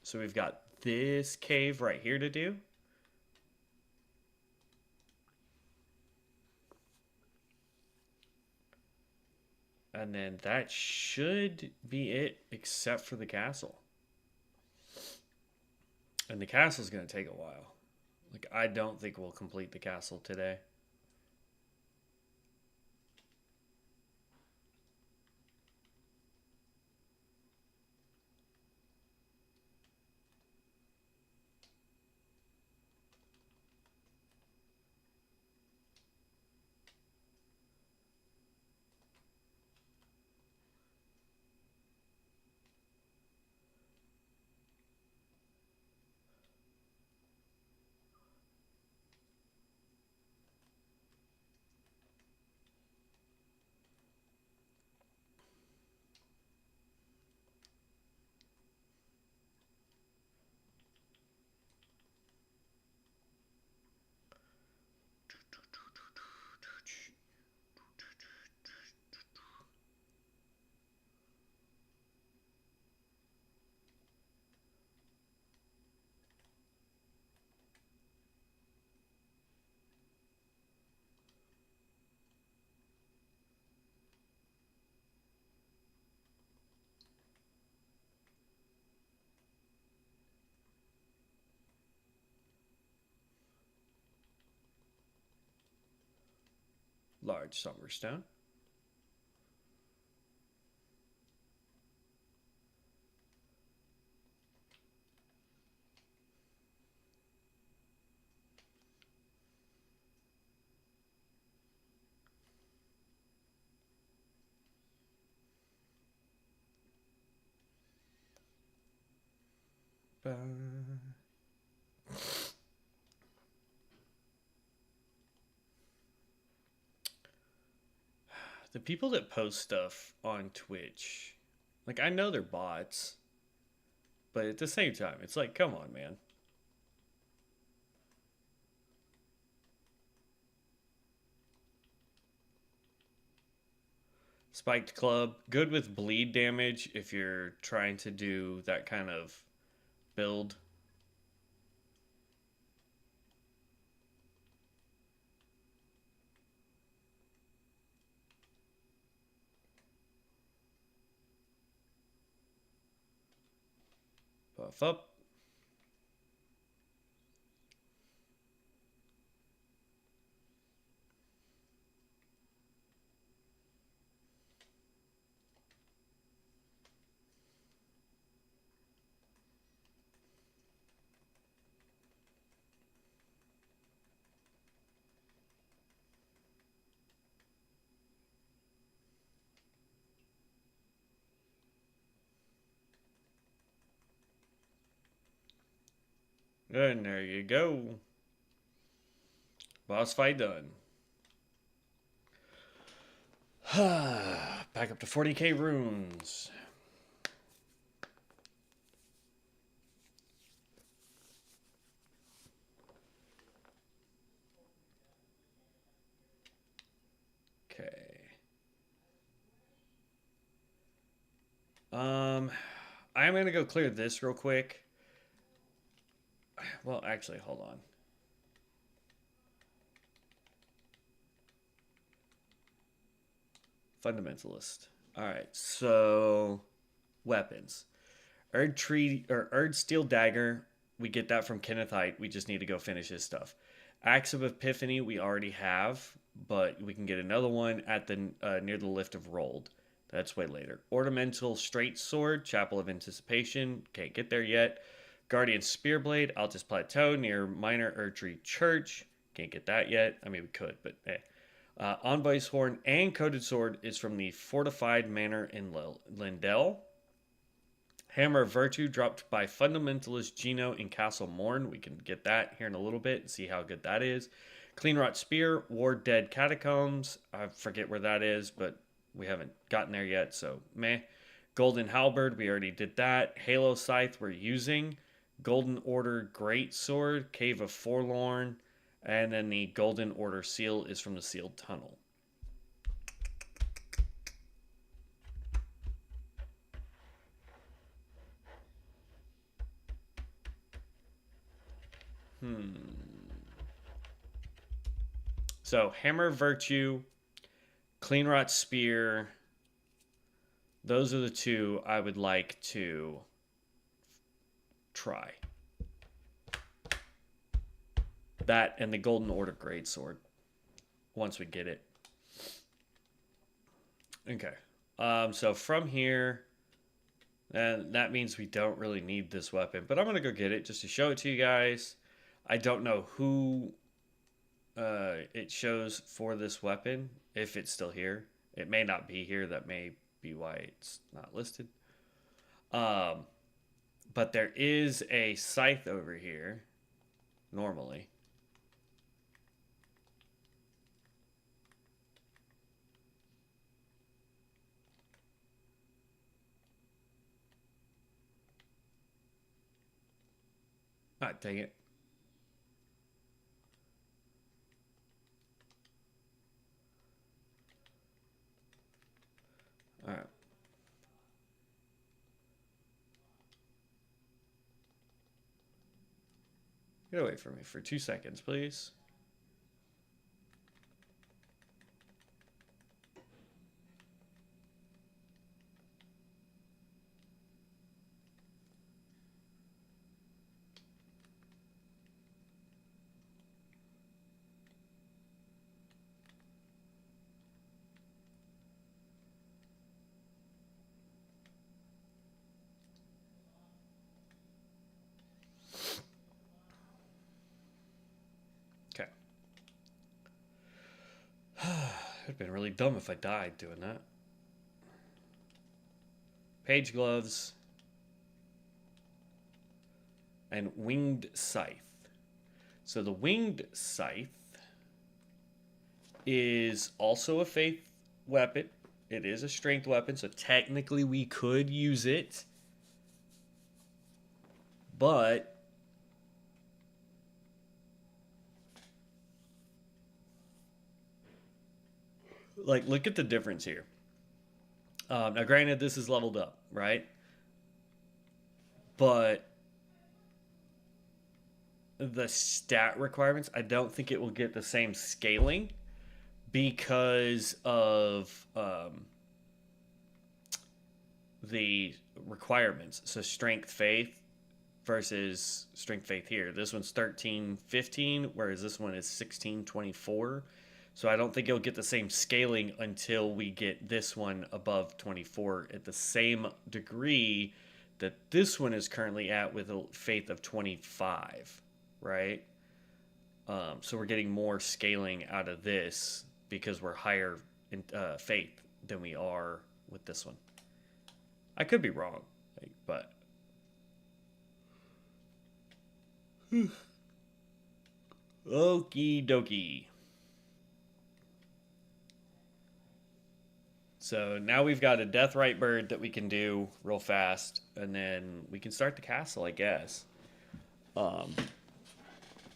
so we've got this cave right here to do. And then that should be it, except for the castle. And the castle's going to take a while. Like, I don't think we'll complete the castle today. Large Summerstone. The people that post stuff on Twitch, like, I know they're bots, but at the same time, it's like, come on, man. Spiked Club, good with bleed damage if you're trying to do that kind of build. Buff up. And there you go. Boss fight done. Back up to 40k runes. Okay. I'm gonna go clear this real quick. Well, actually, hold on. Fundamentalist. All right, so weapons. Erd tree or Erd steel dagger. We get that from Kenneth Height. We just need to go finish his stuff. Axe of Epiphany we already have. but we can get another one at the near the lift of Rolled. That's way later. Ornamental Straight Sword, Chapel of Anticipation. Can't get there yet. Guardian Spearblade, Altus Plateau near Minor Erdtree Church. Can't get that yet. I mean, we could, but eh. Envoy's Horn and Coated Sword is from the Fortified Manor in Lindell. Hammer of Virtue dropped by Fundamentalist Gino in Castle Morn. We can get that here in a little bit and see how good that is. Cleanrot Spear, Ward Dead Catacombs. I forget where that is, but we haven't gotten there yet, so meh. Golden Halberd, we already did that. Halo Scythe, we're using. Golden Order Great Sword, Cave of Forlorn, and then the Golden Order Seal is from the Sealed Tunnel. So, Hammer of Virtue, Cleanrot Spear. Those are the two I would like to try. That and the Golden Order Greatsword. Once we get it. Okay. So from here, and that means we don't really need this weapon. But I'm going to go get it just to show it to you guys. I don't know who it shows for this weapon, if it's still here. It may not be here. That may be why it's not listed. But there is a scythe over here, normally. Ah, dang it. All right. Get away from me for 2 seconds, please. Okay. It would have been really dumb if I died doing that. Page gloves and winged scythe. So the winged scythe is also a faith weapon. It is a strength weapon, so technically we could use it. But like, look at the difference here. Now, granted, this is leveled up, right? But the stat requirements, I don't think it will get the same scaling because of the requirements. So strength faith versus strength faith here. This one's 1315, whereas this one is 1624. So I don't think it'll get the same scaling until we get this one above 24 at the same degree that this one is currently at with a faith of 25, right? So we're getting more scaling out of this because we're higher in faith than we are with this one. I could be wrong, but okie dokie. So now we've got a Deathrite bird that we can do real fast, and then we can start the castle, I guess.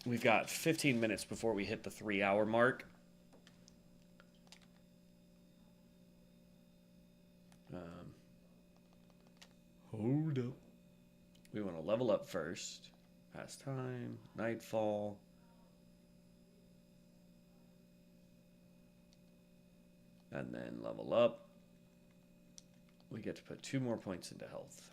We've got 15 minutes before we hit the 3-hour mark. Hold up. We want to level up first. Past time, nightfall. And then level up. We get to put 2 more points into health.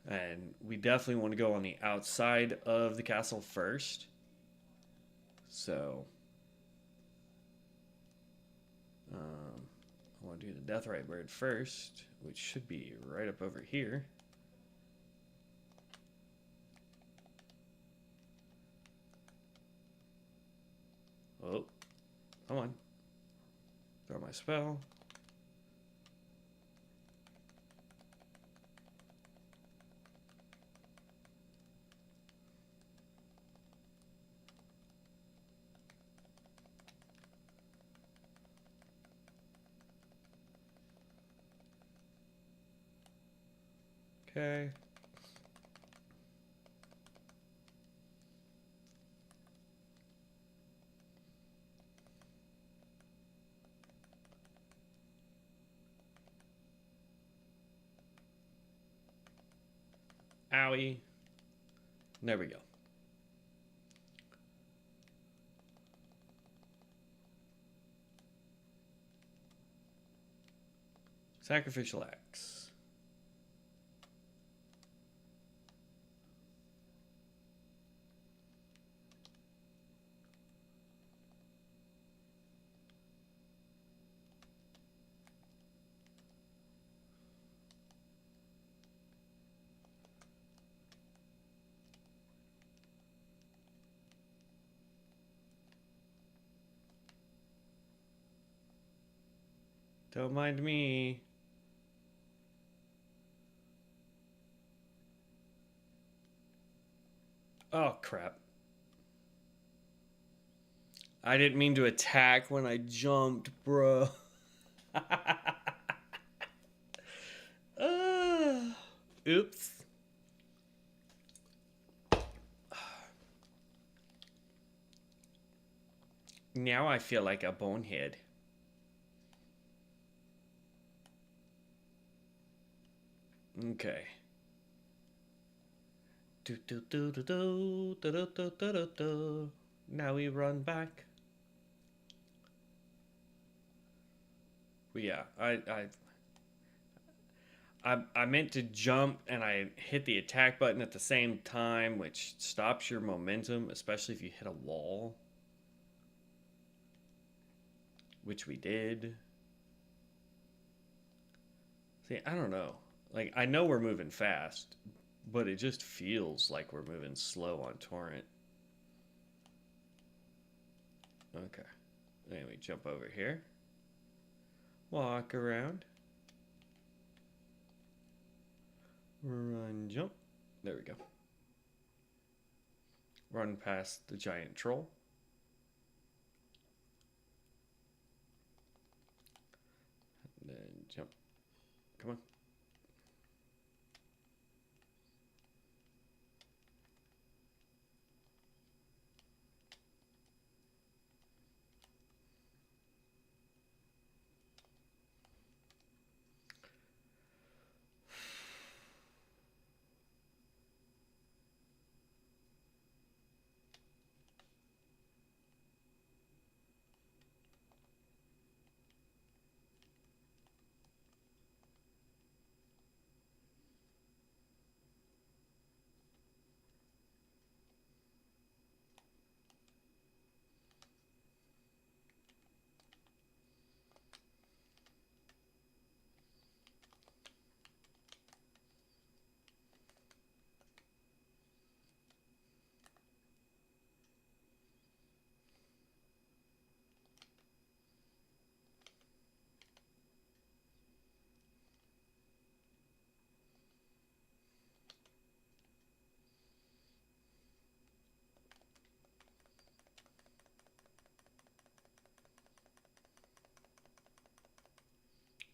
And we definitely want to go on the outside of the castle first. So, I want to do the Deathrite Bird first, which should be right up over here. Oh, come on. Throw my spell. Okay. Owie. There we go. Sacrificial axe. Don't mind me. Oh, crap. I didn't mean to attack when I jumped, bro. Oops. Now I feel like a bonehead. Okay. Do do do do do do do do do do do. Now we run back. But yeah, I meant to jump and I hit the attack button at the same time, which stops your momentum, especially if you hit a wall. Which we did. See, I don't know. Like, I know we're moving fast, but it just feels like we're moving slow on Torrent. Okay. Then we jump over here. Walk around. Run, jump. There we go. Run past the giant troll. And then jump. Come on.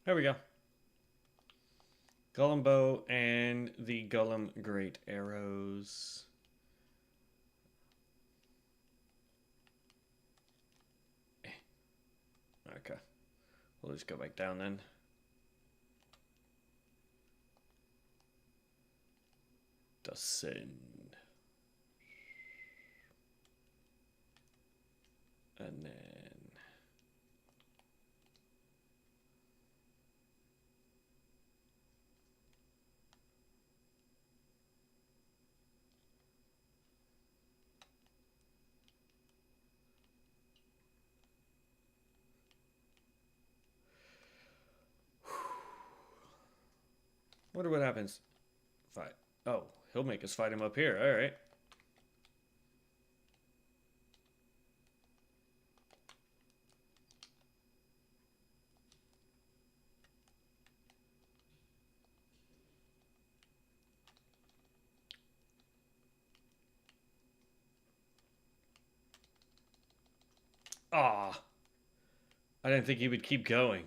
There we go. Golem bow and the golem great arrows. Okay. We'll just go back down then. Descend. And then wonder what happens if I... Oh, he'll make us fight him up here. All right. Ah, I didn't think he would keep going.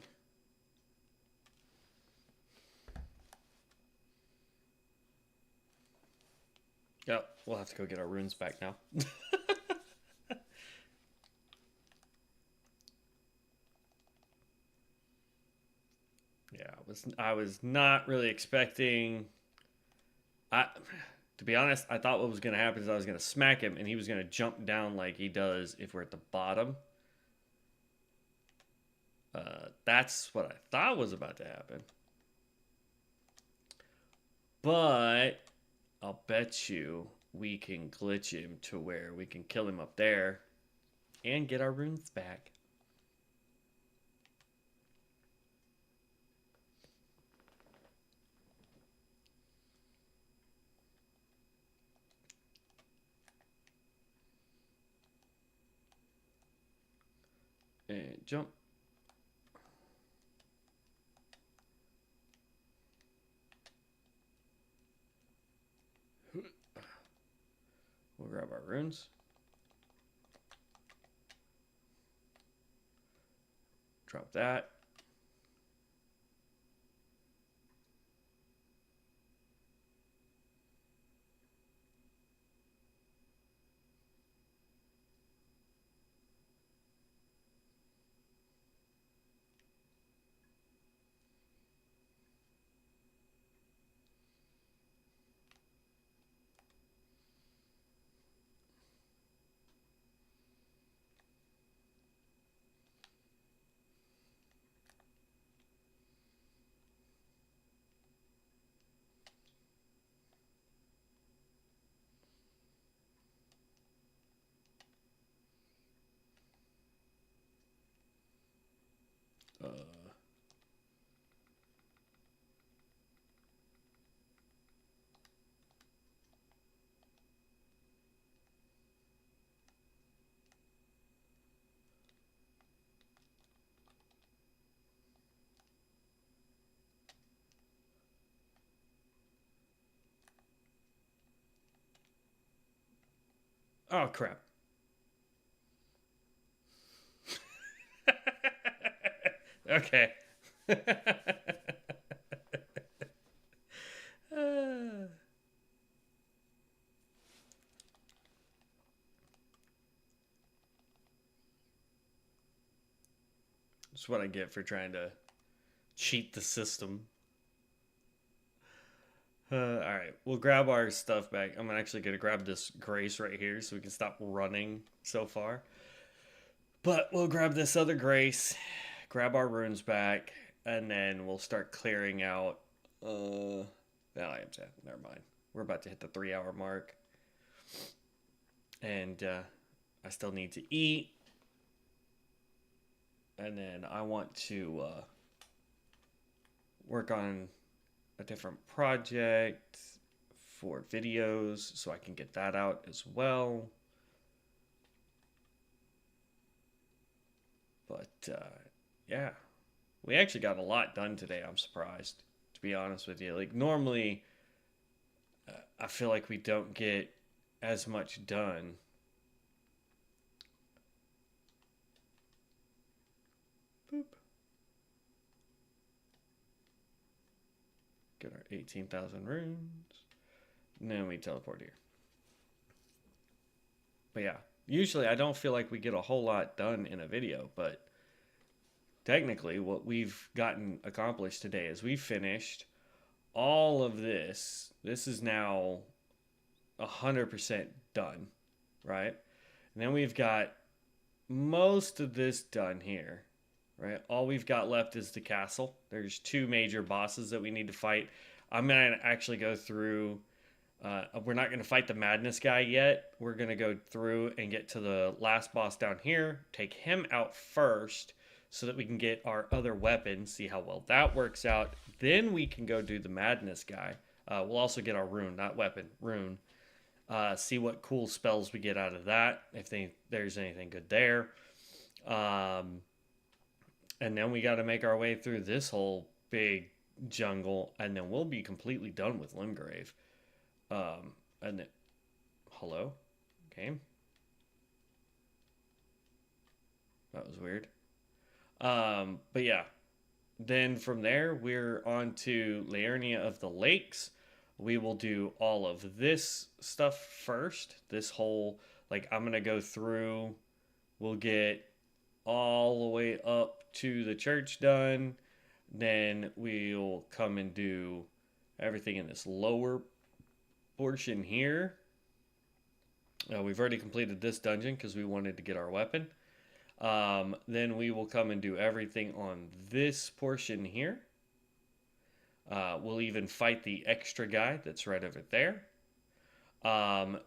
Yep, we'll have to go get our runes back now. Yeah, I was not really expecting. I, to be honest, I thought what was going to happen is I was going to smack him and he was going to jump down like he does if we're at the bottom. That's what I thought was about to happen. But I'll bet you we can glitch him to where we can kill him up there and get our runes back. And jump. We'll grab our runes. Drop that. Uh, oh, crap. Okay. That's what I get for trying to cheat the system. Alright, we'll grab our stuff back. I'm actually going to grab this grace right here so we can stop running so far. But we'll grab this other grace, grab our runes back, and then we'll start clearing out. No, I am sad. Never mind. We're about to hit the 3-hour mark. And I still need to eat. And then I want to work on a different project for videos so I can get that out as well. But yeah, we actually got a lot done today. I'm surprised, to be honest with you. Like normally, I feel like we don't get as much done. Boop. Get our 18,000 runes. And then we teleport here. But yeah, usually I don't feel like we get a whole lot done in a video, but technically what we've gotten accomplished today is we finished all of this. This is now 100% done, right? And then we've got most of this done here, right? All we've got left is the castle. There's 2 major bosses that we need to fight. I'm going to actually go through... we're not going to fight the madness guy yet. We're going to go through and get to the last boss down here, take him out first, so that we can get our other weapon, see how well that works out. Then we can go do the madness guy. We'll also get our rune, not weapon, rune. See what cool spells we get out of that, if there's anything good there. Um, and then we got to make our way through this whole big jungle, and then we'll be completely done with Limgrave. And then, hello, game. That was weird. But yeah, then from there we're on to Liurnia of the Lakes. We will do all of this stuff first. This whole, like, I'm gonna go through. We'll get all the way up to the church done. Then we'll come and do everything in this lower portion here. We've already completed this dungeon because we wanted to get our weapon. Then we will come and do everything on this portion here. We'll even fight the extra guy that's right over there.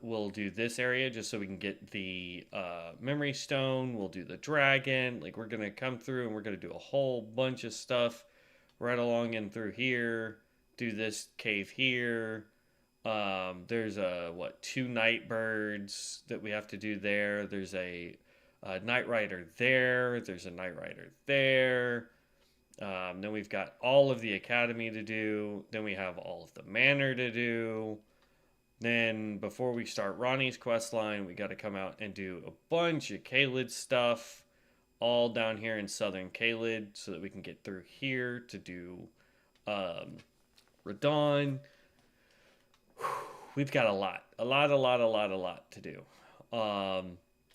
We'll do this area just so we can get the memory stone. We'll do the dragon. Like, we're going to come through and we're going to do a whole bunch of stuff right along and through here. Do this cave here. There's two night birds that we have to do there. There's a Night Rider there. There's a Night Rider there. Then we've got all of the academy to do. Then we have all of the manor to do. Then before we start Ronnie's quest line, we got to come out and do a bunch of Caelid stuff all down here in southern Caelid so that we can get through here to do Radon. We've got a lot to do.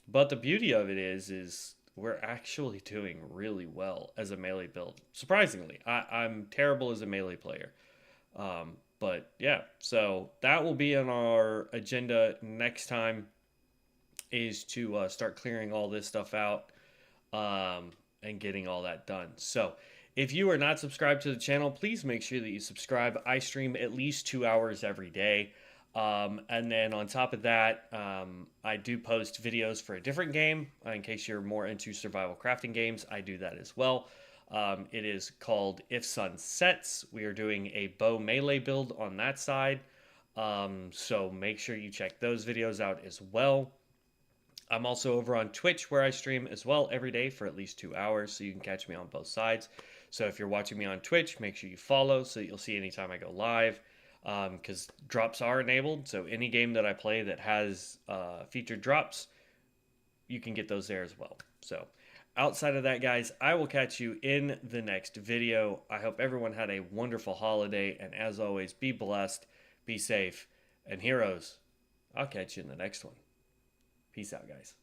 But the beauty of it is we're actually doing really well as a melee build. Surprisingly, I'm terrible as a melee player. But yeah, so that will be on our agenda next time, is to start clearing all this stuff out and getting all that done. So if you are not subscribed to the channel, please make sure that you subscribe. I stream at least 2 hours every day. And then on top of that, I do post videos for a different game. In case you're more into survival crafting games, I do that as well. It is called If Sun Sets. We are doing a bow melee build on that side. So make sure you check those videos out as well. I'm also over on Twitch, where I stream as well every day for at least 2 hours, so you can catch me on both sides. So if you're watching me on Twitch, make sure you follow so that you'll see anytime I go live. Because drops are enabled, so any game that I play that has featured drops, you can get those there as well. So outside of that, guys, I will catch you in the next video. I hope everyone had a wonderful holiday, and as always, be blessed, be safe, and heroes, I'll catch you in the next one. Peace out, guys.